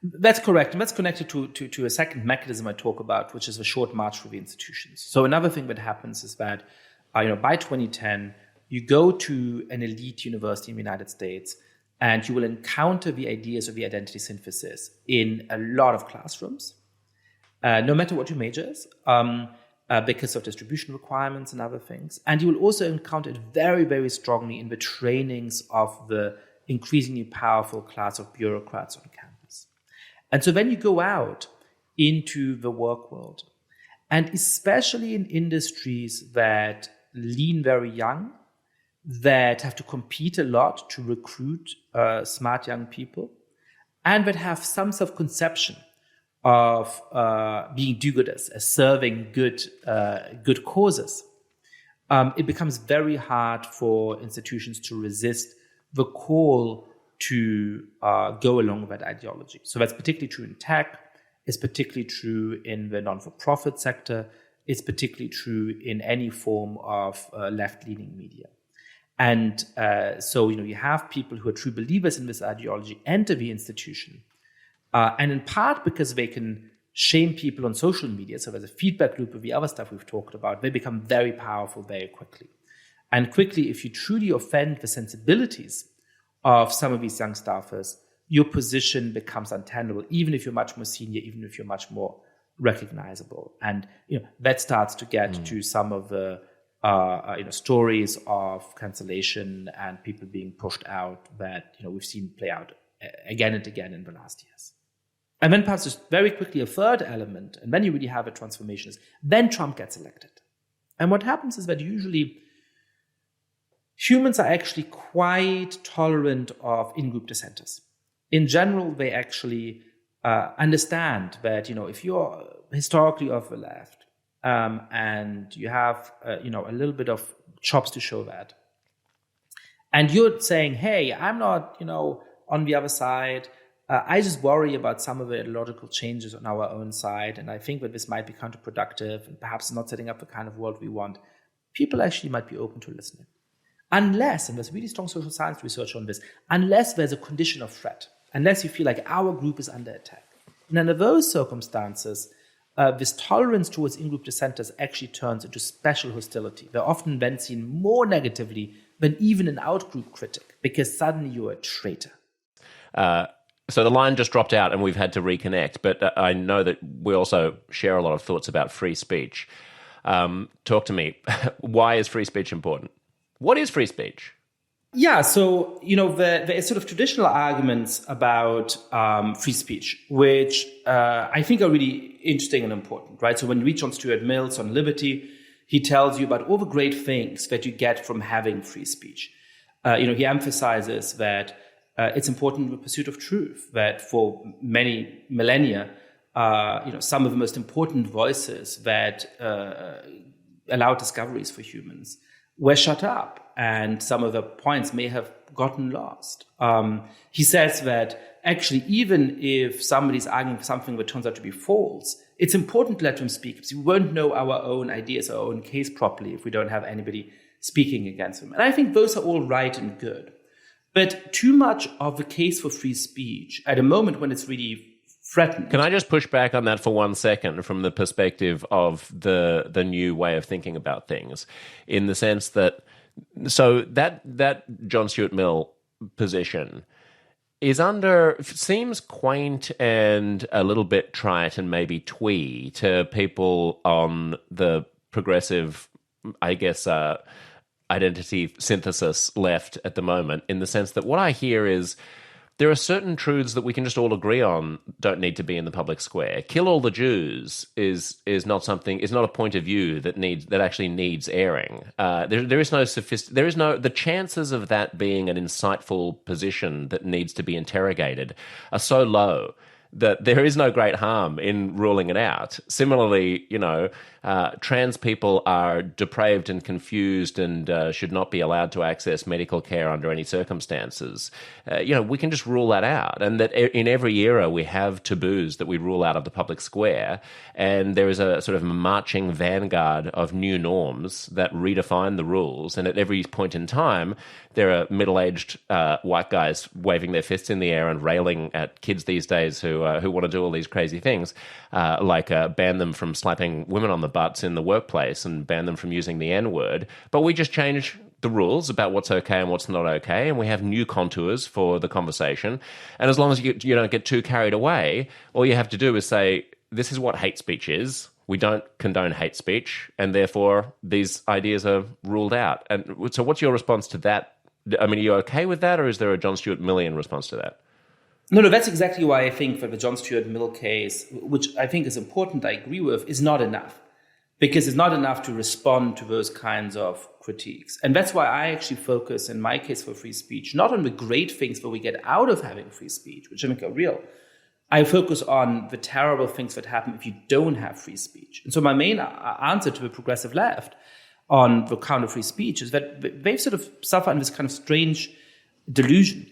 That's correct. And that's connected to a second mechanism I talk about, which is the short march through the institutions. So another thing that happens is that by 2010, you go to an elite university in the United States and you will encounter the ideas of the identity synthesis in a lot of classrooms, no matter what your major is, because of distribution requirements and other things. And you will also encounter it very, very strongly in the trainings of the increasingly powerful class of bureaucrats on campus. And so then you go out into the work world, and especially in industries that lean very young, that have to compete a lot to recruit smart young people, and that have some self-conception of being do-gooders, as serving good causes. It becomes very hard for institutions to resist the call to go along with that ideology. So that's particularly true in tech. It's particularly true in the non-for-profit sector. it's particularly true in any form of left-leaning media. And so, you have people who are true believers in this ideology enter the institution. And in part because they can shame people on social media, so there's a feedback loop of the other stuff we've talked about, they become very powerful very quickly. And quickly, if you truly offend the sensibilities of some of these young staffers, your position becomes untenable, even if you're much more senior, even if you're much more recognizable. And that starts to get to some of the stories of cancellation and people being pushed out that we've seen play out again and again in the last years. And then perhaps just very quickly a third element, and then you really have a transformation, is then Trump gets elected. And what happens is that usually humans are actually quite tolerant of in-group dissenters. In general, they actually understand that, if you're historically of the left and you have, a little bit of chops to show that, and you're saying, hey, I'm not, on the other side, I just worry about some of the ideological changes on our own side, and I think that this might be counterproductive and perhaps not setting up the kind of world we want, people actually might be open to listening. Unless, and there's really strong social science research on this, unless there's a condition of threat, unless you feel like our group is under attack. And under those circumstances, this tolerance towards in-group dissenters actually turns into special hostility. They're often then seen more negatively than even an out-group critic, because suddenly you're a traitor. So the line just dropped out and we've had to reconnect, but I know that we also share a lot of thoughts about free speech. Talk to me. Why is free speech important? What is free speech? Yeah, so, there are sort of traditional arguments about free speech, which I think are really interesting and important, right? So when you read John Stuart Mill's on liberty, he tells you about all the great things that you get from having free speech. He emphasizes that it's important in the pursuit of truth, that for many millennia, some of the most important voices that allow discoveries for humans were shut up, and some of the points may have gotten lost. He says that actually, even if somebody's arguing for something that turns out to be false, it's important to let them speak, because we won't know our own ideas, our own case properly if we don't have anybody speaking against them. And I think those are all right and good. But too much of the case for free speech at a moment when it's really threatened. Can I just push back on that for 1 second from the perspective of the new way of thinking about things, in the sense that, so that John Stuart Mill position seems quaint and a little bit trite and maybe twee to people on the progressive, I guess, identity synthesis left at the moment, in the sense that what I hear is there are certain truths that we can just all agree on don't need to be in the public square. Kill all the Jews is not a point of view that actually needs airing. The chances of that being an insightful position that needs to be interrogated are so low that there is no great harm in ruling it out. Similarly, trans people are depraved and confused and should not be allowed to access medical care under any circumstances. We can just rule that out. And that in every era we have taboos that we rule out of the public square, and there is a sort of marching vanguard of new norms that redefine the rules. And at every point in time, there are middle-aged white guys waving their fists in the air and railing at kids these days who want to do all these crazy things, like ban them from slapping women on the butts in the workplace and ban them from using the N-word. But we just change the rules about what's okay and what's not okay, and we have new contours for the conversation. And as long as you don't get too carried away, all you have to do is say, this is what hate speech is. We don't condone hate speech, and therefore these ideas are ruled out. And so what's your response to that? I mean, are you okay with that, or is there a John Stuart Millian response to that? No, that's exactly why I think that the John Stuart Mill case, which I think is important, I agree with, is not enough. Because it's not enough to respond to those kinds of critiques. And that's why I actually focus, in my case for free speech, not on the great things that we get out of having free speech, which I think are real. I focus on the terrible things that happen if you don't have free speech. And so my main answer to the progressive left on the count of free speech is that they've sort of suffered this kind of strange delusion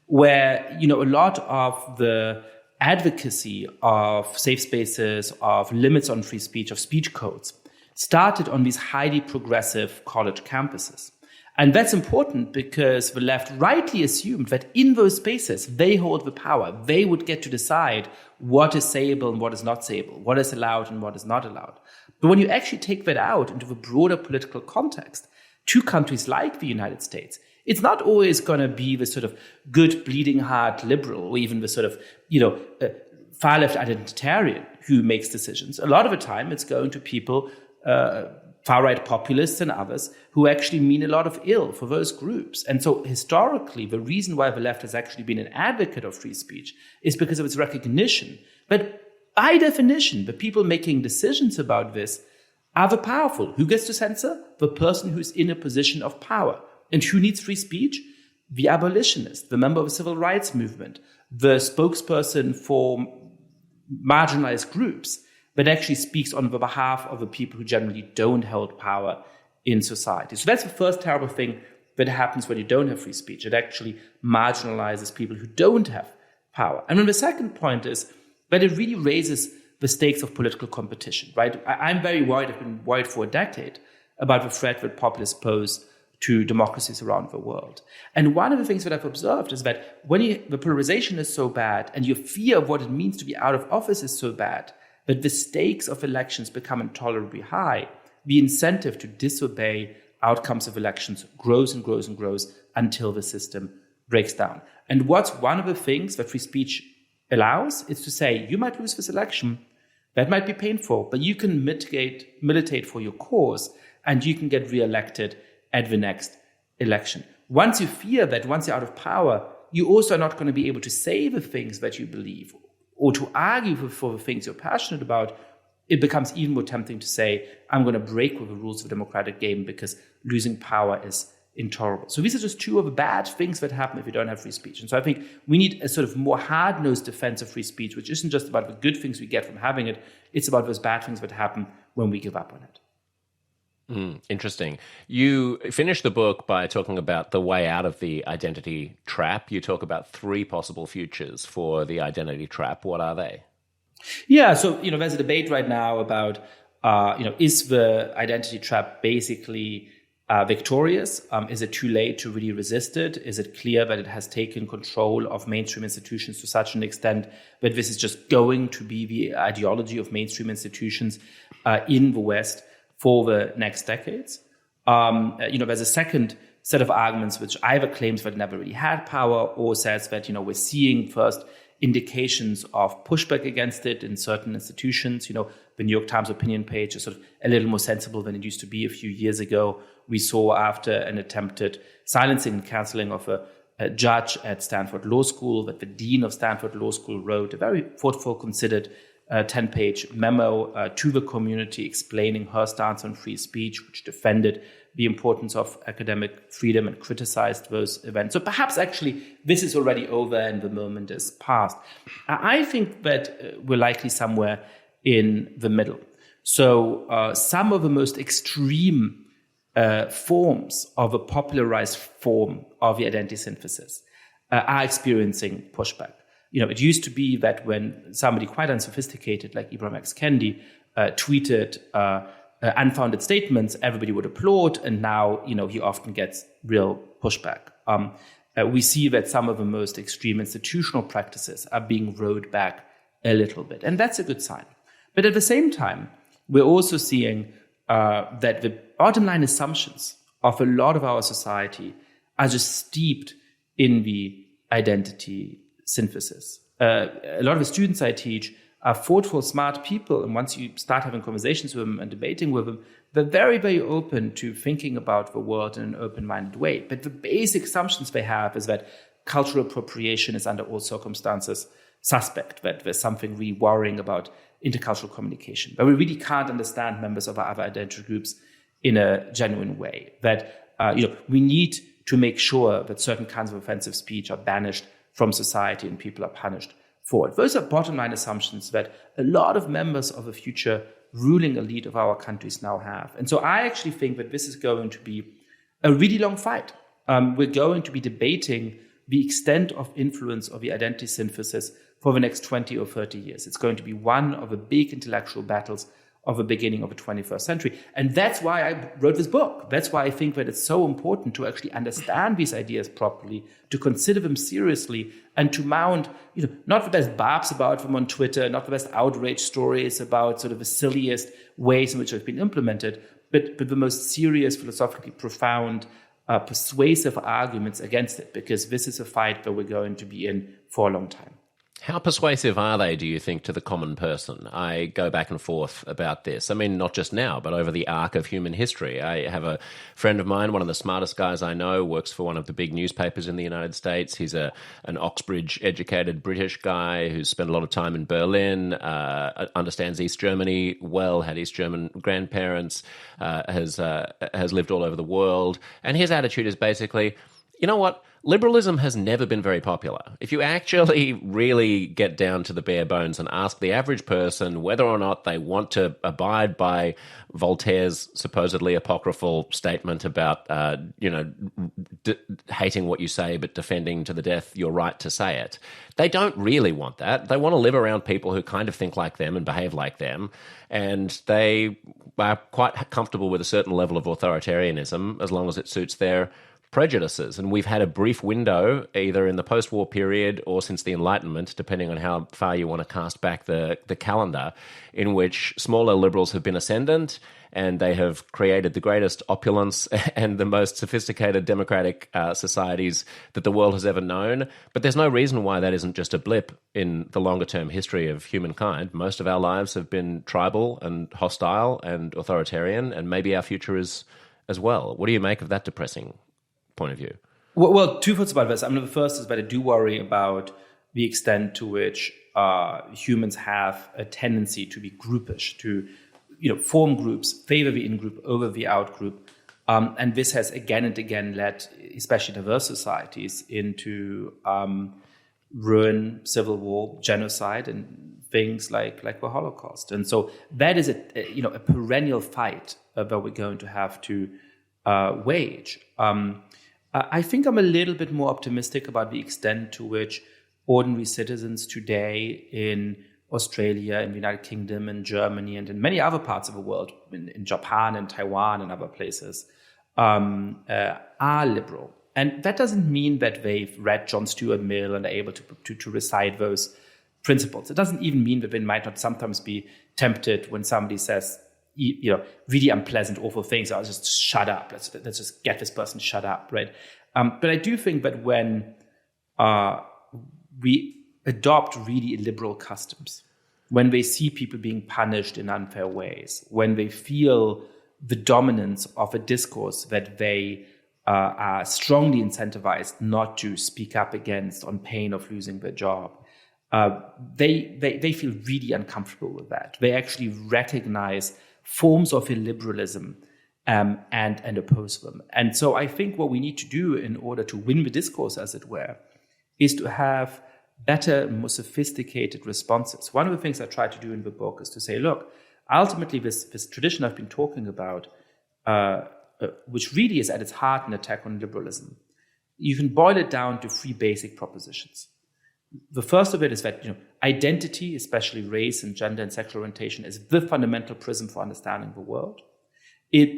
where, a lot of the advocacy of safe spaces, of limits on free speech, of speech codes, started on these highly progressive college campuses. And that's important because the left rightly assumed that in those spaces, they hold the power. They would get to decide what is sayable and what is not sayable, what is allowed and what is not allowed. But when you actually take that out into the broader political context, to countries like the United States, it's not always going to be the sort of good, bleeding heart liberal or even the sort of, far left identitarian who makes decisions. A lot of the time, it's going to people, far-right populists and others, who actually mean a lot of ill for those groups. And so historically, the reason why the left has actually been an advocate of free speech is because of its recognition. But by definition, the people making decisions about this are the powerful. Who gets to censor? The person who's in a position of power. And who needs free speech? The abolitionist, the member of the civil rights movement, the spokesperson for marginalized groups, but actually speaks on the behalf of the people who generally don't hold power in society. So that's the first terrible thing that happens when you don't have free speech. It actually marginalizes people who don't have power. And then the second point is that it really raises the stakes of political competition, right? I'm very worried, I've been worried for a decade about the threat that populists pose to democracies around the world. And one of the things that I've observed is that when the polarization is so bad and your fear of what it means to be out of office is so bad, that the stakes of elections become intolerably high, the incentive to disobey outcomes of elections grows and grows and grows until the system breaks down. And what's one of the things that free speech allows is to say, you might lose this election, that might be painful, but you can militate for your cause, and you can get reelected at the next election. Once you fear that, once you're out of power, you also are not going to be able to say the things that you believe or to argue for the things you're passionate about. It becomes even more tempting to say, I'm going to break with the rules of the democratic game because losing power is intolerable. So these are just two of the bad things that happen if you don't have free speech. And so I think we need a sort of more hard-nosed defense of free speech, which isn't just about the good things we get from having it. It's about those bad things that happen when we give up on it. Interesting. You finish the book by talking about the way out of the identity trap. You talk about 3 possible futures for the identity trap. What are they? Yeah, so there's a debate right now about is the identity trap basically victorious? Is it too late to really resist it? Is it clear that it has taken control of mainstream institutions to such an extent that this is just going to be the ideology of mainstream institutions in the West for the next decades? There's a second set of arguments which either claims that it never really had power or says that, we're seeing first indications of pushback against it in certain institutions. The New York Times opinion page is sort of a little more sensible than it used to be a few years ago. We saw after an attempted silencing and canceling of a judge at Stanford Law School that the dean of Stanford Law School wrote a very thoughtful, considered 10-page memo to the community explaining her stance on free speech, which defended the importance of academic freedom and criticized those events. So perhaps actually this is already over and the moment is past. I think that we're likely somewhere in the middle. So some of the most extreme forms of a popularized form of the identity synthesis are experiencing pushback. It used to be that when somebody quite unsophisticated like Ibram X. Kendi tweeted unfounded statements, everybody would applaud, and now, he often gets real pushback. We see that some of the most extreme institutional practices are being rolled back a little bit, and that's a good sign. But at the same time, we're also seeing that the bottom line assumptions of a lot of our society are just steeped in the identity synthesis. A lot of the students I teach are thoughtful, smart people, and once you start having conversations with them and debating with them, they're very, very open to thinking about the world in an open-minded way. But the basic assumptions they have is that cultural appropriation is under all circumstances suspect, that there's something really worrying about intercultural communication. But we really can't understand members of our other identity groups in a genuine way. That we need to make sure that certain kinds of offensive speech are banished from society and people are punished for it. Those are bottom line assumptions that a lot of members of the future ruling elite of our countries now have. And so I actually think that this is going to be a really long fight. We're going to be debating the extent of influence of the identity synthesis for the next 20 or 30 years. It's going to be one of the big intellectual battles of the beginning of the 21st century. And that's why I wrote this book. That's why I think that it's so important to actually understand these ideas properly, to consider them seriously, and to mount, not the best barbs about them on Twitter, not the best outrage stories about sort of the silliest ways in which they've been implemented, but the most serious, philosophically profound, persuasive arguments against it, because this is a fight that we're going to be in for a long time. How persuasive are they, do you think, to the common person? I go back and forth about this. I mean, not just now, but over the arc of human history. I have a friend of mine, one of the smartest guys I know, works for one of the big newspapers in the United States. He's an Oxbridge-educated British guy who's spent a lot of time in Berlin, understands East Germany well, had East German grandparents, has lived all over the world. And his attitude is basically, you know what? Liberalism has never been very popular. If you actually really get down to the bare bones and ask the average person whether or not they want to abide by Voltaire's supposedly apocryphal statement about, hating what you say but defending to the death your right to say it, they don't really want that. They want to live around people who kind of think like them and behave like them, and they are quite comfortable with a certain level of authoritarianism as long as it suits their prejudices. And we've had a brief window, either in the post-war period or since the Enlightenment, depending on how far you want to cast back the calendar, in which smaller liberals have been ascendant, and they have created the greatest opulence and the most sophisticated democratic societies that the world has ever known. But there's no reason why that isn't just a blip in the longer-term history of humankind. Most of our lives have been tribal and hostile and authoritarian, and maybe our future is as well. What do you make of that depressing point of view? Well, two thoughts about this. I mean, the first is that I do worry about the extent to which humans have a tendency to be groupish, to form groups, favor the in-group over the out-group. And this has again and again led, especially diverse societies, into ruin, civil war, genocide, and things like the Holocaust. And so that is a perennial fight that we're going to have to wage. I think I'm a little bit more optimistic about the extent to which ordinary citizens today in Australia, in the United Kingdom, in Germany, and in many other parts of the world, in Japan and Taiwan and other places, are liberal. And that doesn't mean that they've read John Stuart Mill and are able to recite those principles. It doesn't even mean that they might not sometimes be tempted when somebody says, really unpleasant, awful things. I'll just shut up. Let's just get this person shut up, right? But I do think that when we adopt really illiberal customs, when they see people being punished in unfair ways, when they feel the dominance of a discourse that they are strongly incentivized not to speak up against on pain of losing their job, they feel really uncomfortable with that. They actually recognize forms of illiberalism and oppose them. And so I think what we need to do in order to win the discourse, as it were, is to have better, more sophisticated responses. One of the things I try to do in the book is to say, look, ultimately this tradition I've been talking about, which really is at its heart an attack on liberalism, you can boil it down to three basic propositions. The first of it is that identity, especially race and gender and sexual orientation, is the fundamental prism for understanding the world.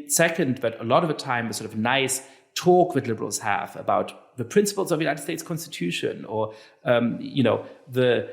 Second, that a lot of the time the sort of nice talk that liberals have about the principles of the United States Constitution or the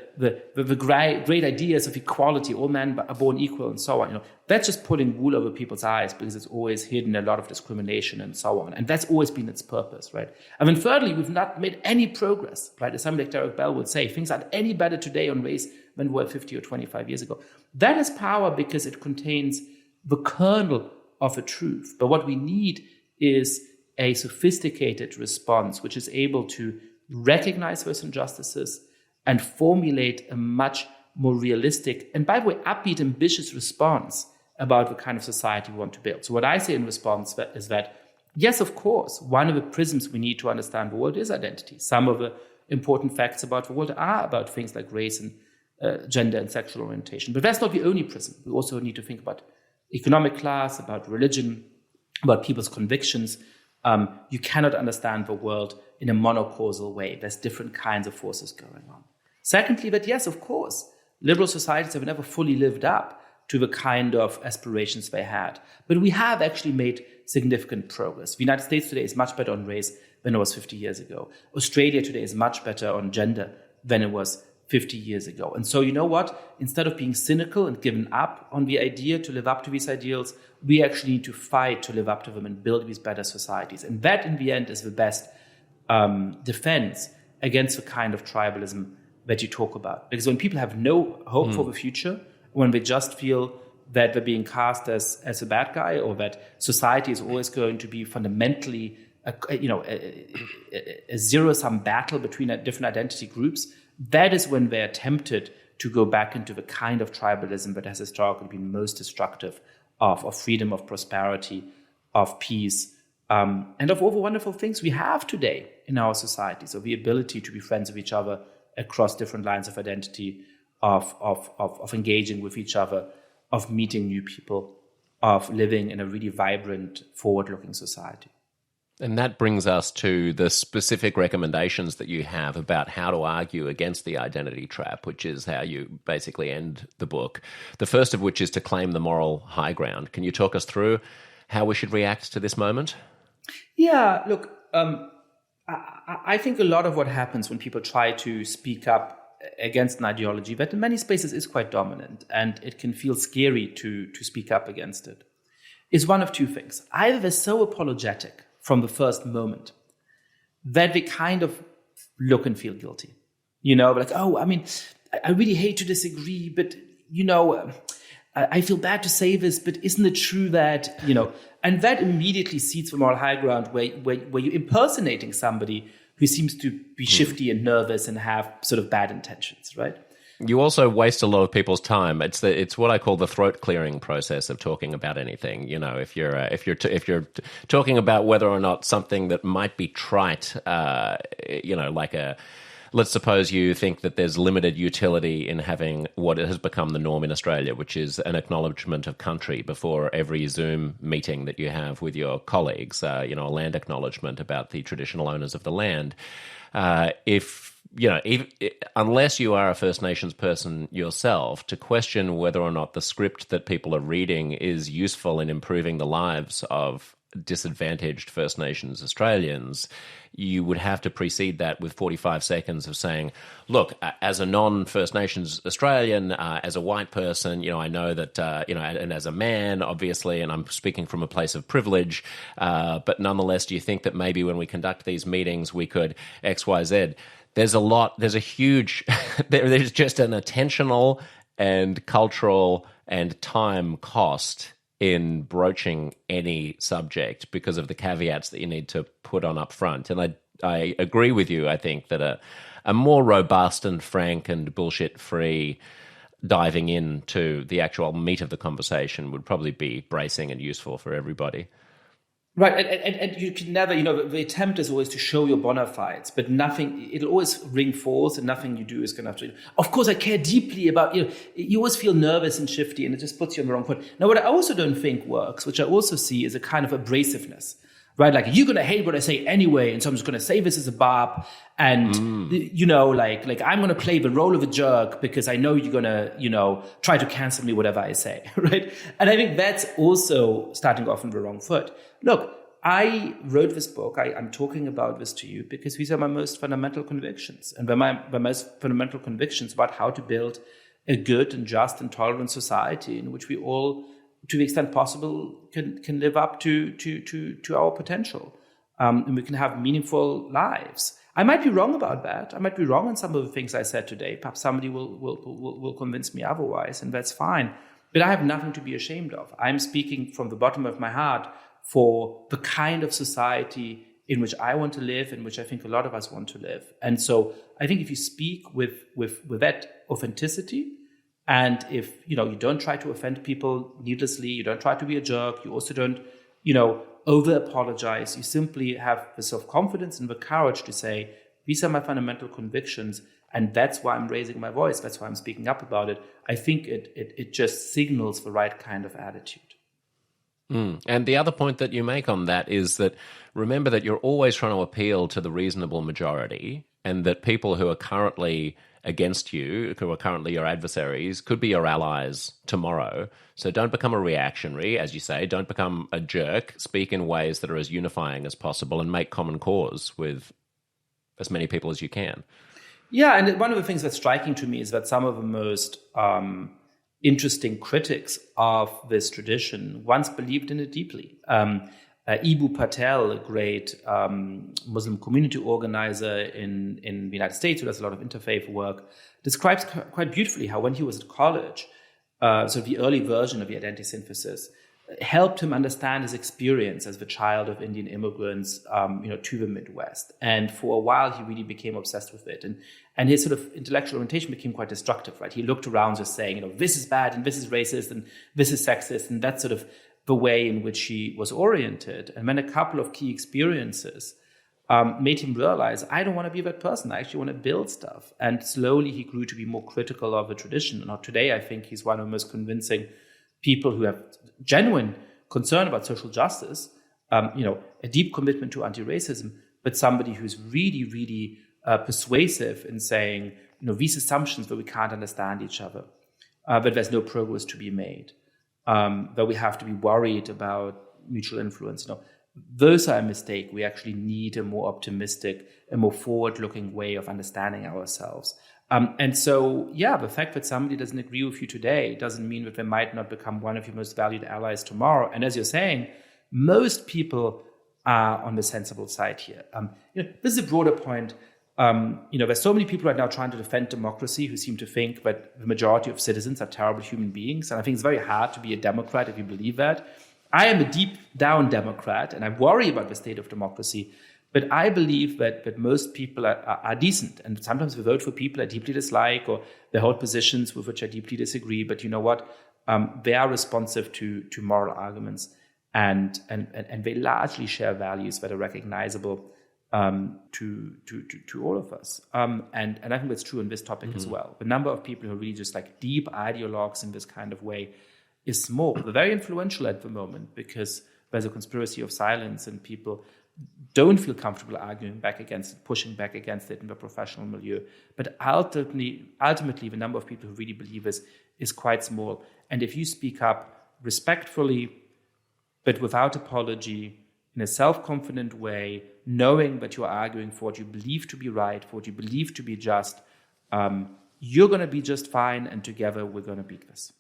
great ideas of equality, all men are born equal and so on. That's just pulling wool over people's eyes because it's always hidden a lot of discrimination and so on. And that's always been its purpose, right? And then thirdly, we've not made any progress, right? As somebody like Derek Bell would say, things aren't any better today on race than they were 50 or 25 years ago. That is power because it contains the kernel of a truth. But what we need is a sophisticated response which is able to recognize those injustices and formulate a much more realistic and, by the way, upbeat, ambitious response about the kind of society we want to build. So what I say in response is that, yes, of course, one of the prisms we need to understand the world is identity. Some of the important facts about the world are about things like race and gender and sexual orientation. But that's not the only prism. We also need to think about economic class, about religion, about people's convictions. You cannot understand the world in a monocausal way. There's different kinds of forces going on. Secondly, that yes, of course, liberal societies have never fully lived up to the kind of aspirations they had. But we have actually made significant progress. The United States today is much better on race than it was 50 years ago. Australia today is much better on gender than it was 50 years ago. And so you know what? Instead of being cynical and giving up on the idea to live up to these ideals, we actually need to fight to live up to them and build these better societies. And that, in the end, is the best defense against the kind of tribalism that you talk about. Because when people have no hope for the future, when they just feel that they're being cast as a bad guy, or that society is always going to be fundamentally a zero-sum battle between different identity groups, that is when they're tempted to go back into the kind of tribalism that has historically been most destructive of freedom, of prosperity, of peace, and of all the wonderful things we have today in our society. So the ability to be friends with each other across different lines of identity, of engaging with each other, of meeting new people, of living in a really vibrant, forward-looking society. And that brings us to the specific recommendations that you have about how to argue against the identity trap, which is how you basically end the book. The first of which is to claim the moral high ground. Can you talk us through how we should react to this moment? Yeah, look, I think a lot of what happens when people try to speak up against an ideology that in many spaces is quite dominant, and it can feel scary to speak up against it, is one of two things. Either they're so apologetic from the first moment that they kind of look and feel guilty. Like, oh, I mean, I really hate to disagree, but, I feel bad to say this, but isn't it true that, and that immediately seeds the moral high ground where you're impersonating somebody who seems to be shifty and nervous and have sort of bad intentions, right? You also waste a lot of people's time. It's what I call the throat clearing process of talking about anything. If you're talking about whether or not something that might be trite, let's suppose you think that there's limited utility in having what has become the norm in Australia, which is an acknowledgement of country before every Zoom meeting that you have with your colleagues, a land acknowledgement about the traditional owners of the land. Unless you are a First Nations person yourself, to question whether or not the script that people are reading is useful in improving the lives of disadvantaged First Nations Australians, you would have to precede that with 45 seconds of saying, look, as a non-First Nations Australian, as a white person, I know that, and as a man, obviously, and I'm speaking from a place of privilege, but nonetheless, do you think that maybe when we conduct these meetings, we could X, Y, Z? There's a huge, there's just an attentional and cultural and time cost in broaching any subject because of the caveats that you need to put on up front. And I agree with you. I think that a more robust and frank and bullshit-free diving into the actual meat of the conversation would probably be bracing and useful for everybody. Right, and you can never, the attempt is always to show your bona fides, but nothing, it'll always ring false, and nothing you do is going to have to. Of course, I care deeply about, you always feel nervous and shifty, and it just puts you on the wrong foot. Now, what I also don't think works, which I also see, is a kind of abrasiveness, right? Like, you're going to hate what I say anyway, and so I'm just going to say this as a barb, and, like I'm going to play the role of a jerk because I know you're going to, try to cancel me, whatever I say, right? And I think that's also starting off on the wrong foot. Look, I wrote this book, I'm talking about this to you because these are my most fundamental convictions. And my most fundamental convictions about how to build a good and just and tolerant society in which we all, to the extent possible, can live up to our potential. And we can have meaningful lives. I might be wrong about that. I might be wrong on some of the things I said today. Perhaps somebody will convince me otherwise, and that's fine. But I have nothing to be ashamed of. I'm speaking from the bottom of my heart for the kind of society in which I want to live, in which I think a lot of us want to live. And so I think if you speak with that authenticity, and if you don't try to offend people needlessly, you don't try to be a jerk, you also don't over apologize, you simply have the self-confidence and the courage to say, these are my fundamental convictions, and that's why I'm raising my voice, that's why I'm speaking up about it. I think it just signals the right kind of attitude. And the other point that you make on that is that remember that you're always trying to appeal to the reasonable majority, and that people who are currently against you, who are currently your adversaries, could be your allies tomorrow. So don't become a reactionary, as you say. Don't become a jerk. Speak in ways that are as unifying as possible and make common cause with as many people as you can. Yeah, and one of the things that's striking to me is that some of the most interesting critics of this tradition once believed in it deeply. Ibu Patel, a great Muslim community organizer in the United States who does a lot of interfaith work, describes quite beautifully how when he was at college, so the early version of the identity synthesis helped him understand his experience as the child of Indian immigrants, to the Midwest. And for a while, he really became obsessed with it. And his sort of intellectual orientation became quite destructive, right? He looked around just saying, this is bad, and this is racist, and this is sexist, and that's sort of the way in which he was oriented. And then a couple of key experiences made him realize, I don't want to be that person. I actually want to build stuff. And slowly he grew to be more critical of the tradition. And today, I think he's one of the most convincing people who have genuine concern about social justice, a deep commitment to anti-racism, but somebody who's really, really persuasive in saying, these assumptions that we can't understand each other, that there's no progress to be made, that we have to be worried about mutual influence. Those are a mistake. We actually need a more optimistic, a more forward-looking way of understanding ourselves. And so, the fact that somebody doesn't agree with you today doesn't mean that they might not become one of your most valued allies tomorrow. And as you're saying, most people are on the sensible side here. This is a broader point. There's so many people right now trying to defend democracy who seem to think that the majority of citizens are terrible human beings. And I think it's very hard to be a Democrat if you believe that. I am a deep down Democrat, and I worry about the state of democracy. But I believe that most people are decent. And sometimes we vote for people I deeply dislike, or they hold positions with which I deeply disagree. But you know what? They are responsive to moral arguments. And they largely share values that are recognizable to all of us. And I think that's true on this topic as well. The number of people who are really just like deep ideologues in this kind of way is small. They're very influential at the moment because there's a conspiracy of silence and people don't feel comfortable arguing back against it, pushing back against it in the professional milieu. But ultimately, the number of people who really believe this is quite small. And if you speak up respectfully, but without apology, in a self-confident way, knowing that you're arguing for what you believe to be right, for what you believe to be just, you're going to be just fine, and together we're going to beat this.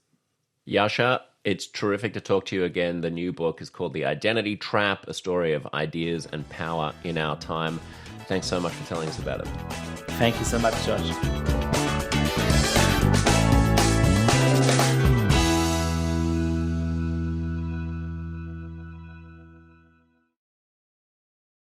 Yascha, it's terrific to talk to you again. The new book is called The Identity Trap, a story of ideas and power in our time. Thanks so much for telling us about it. Thank you so much, Josh.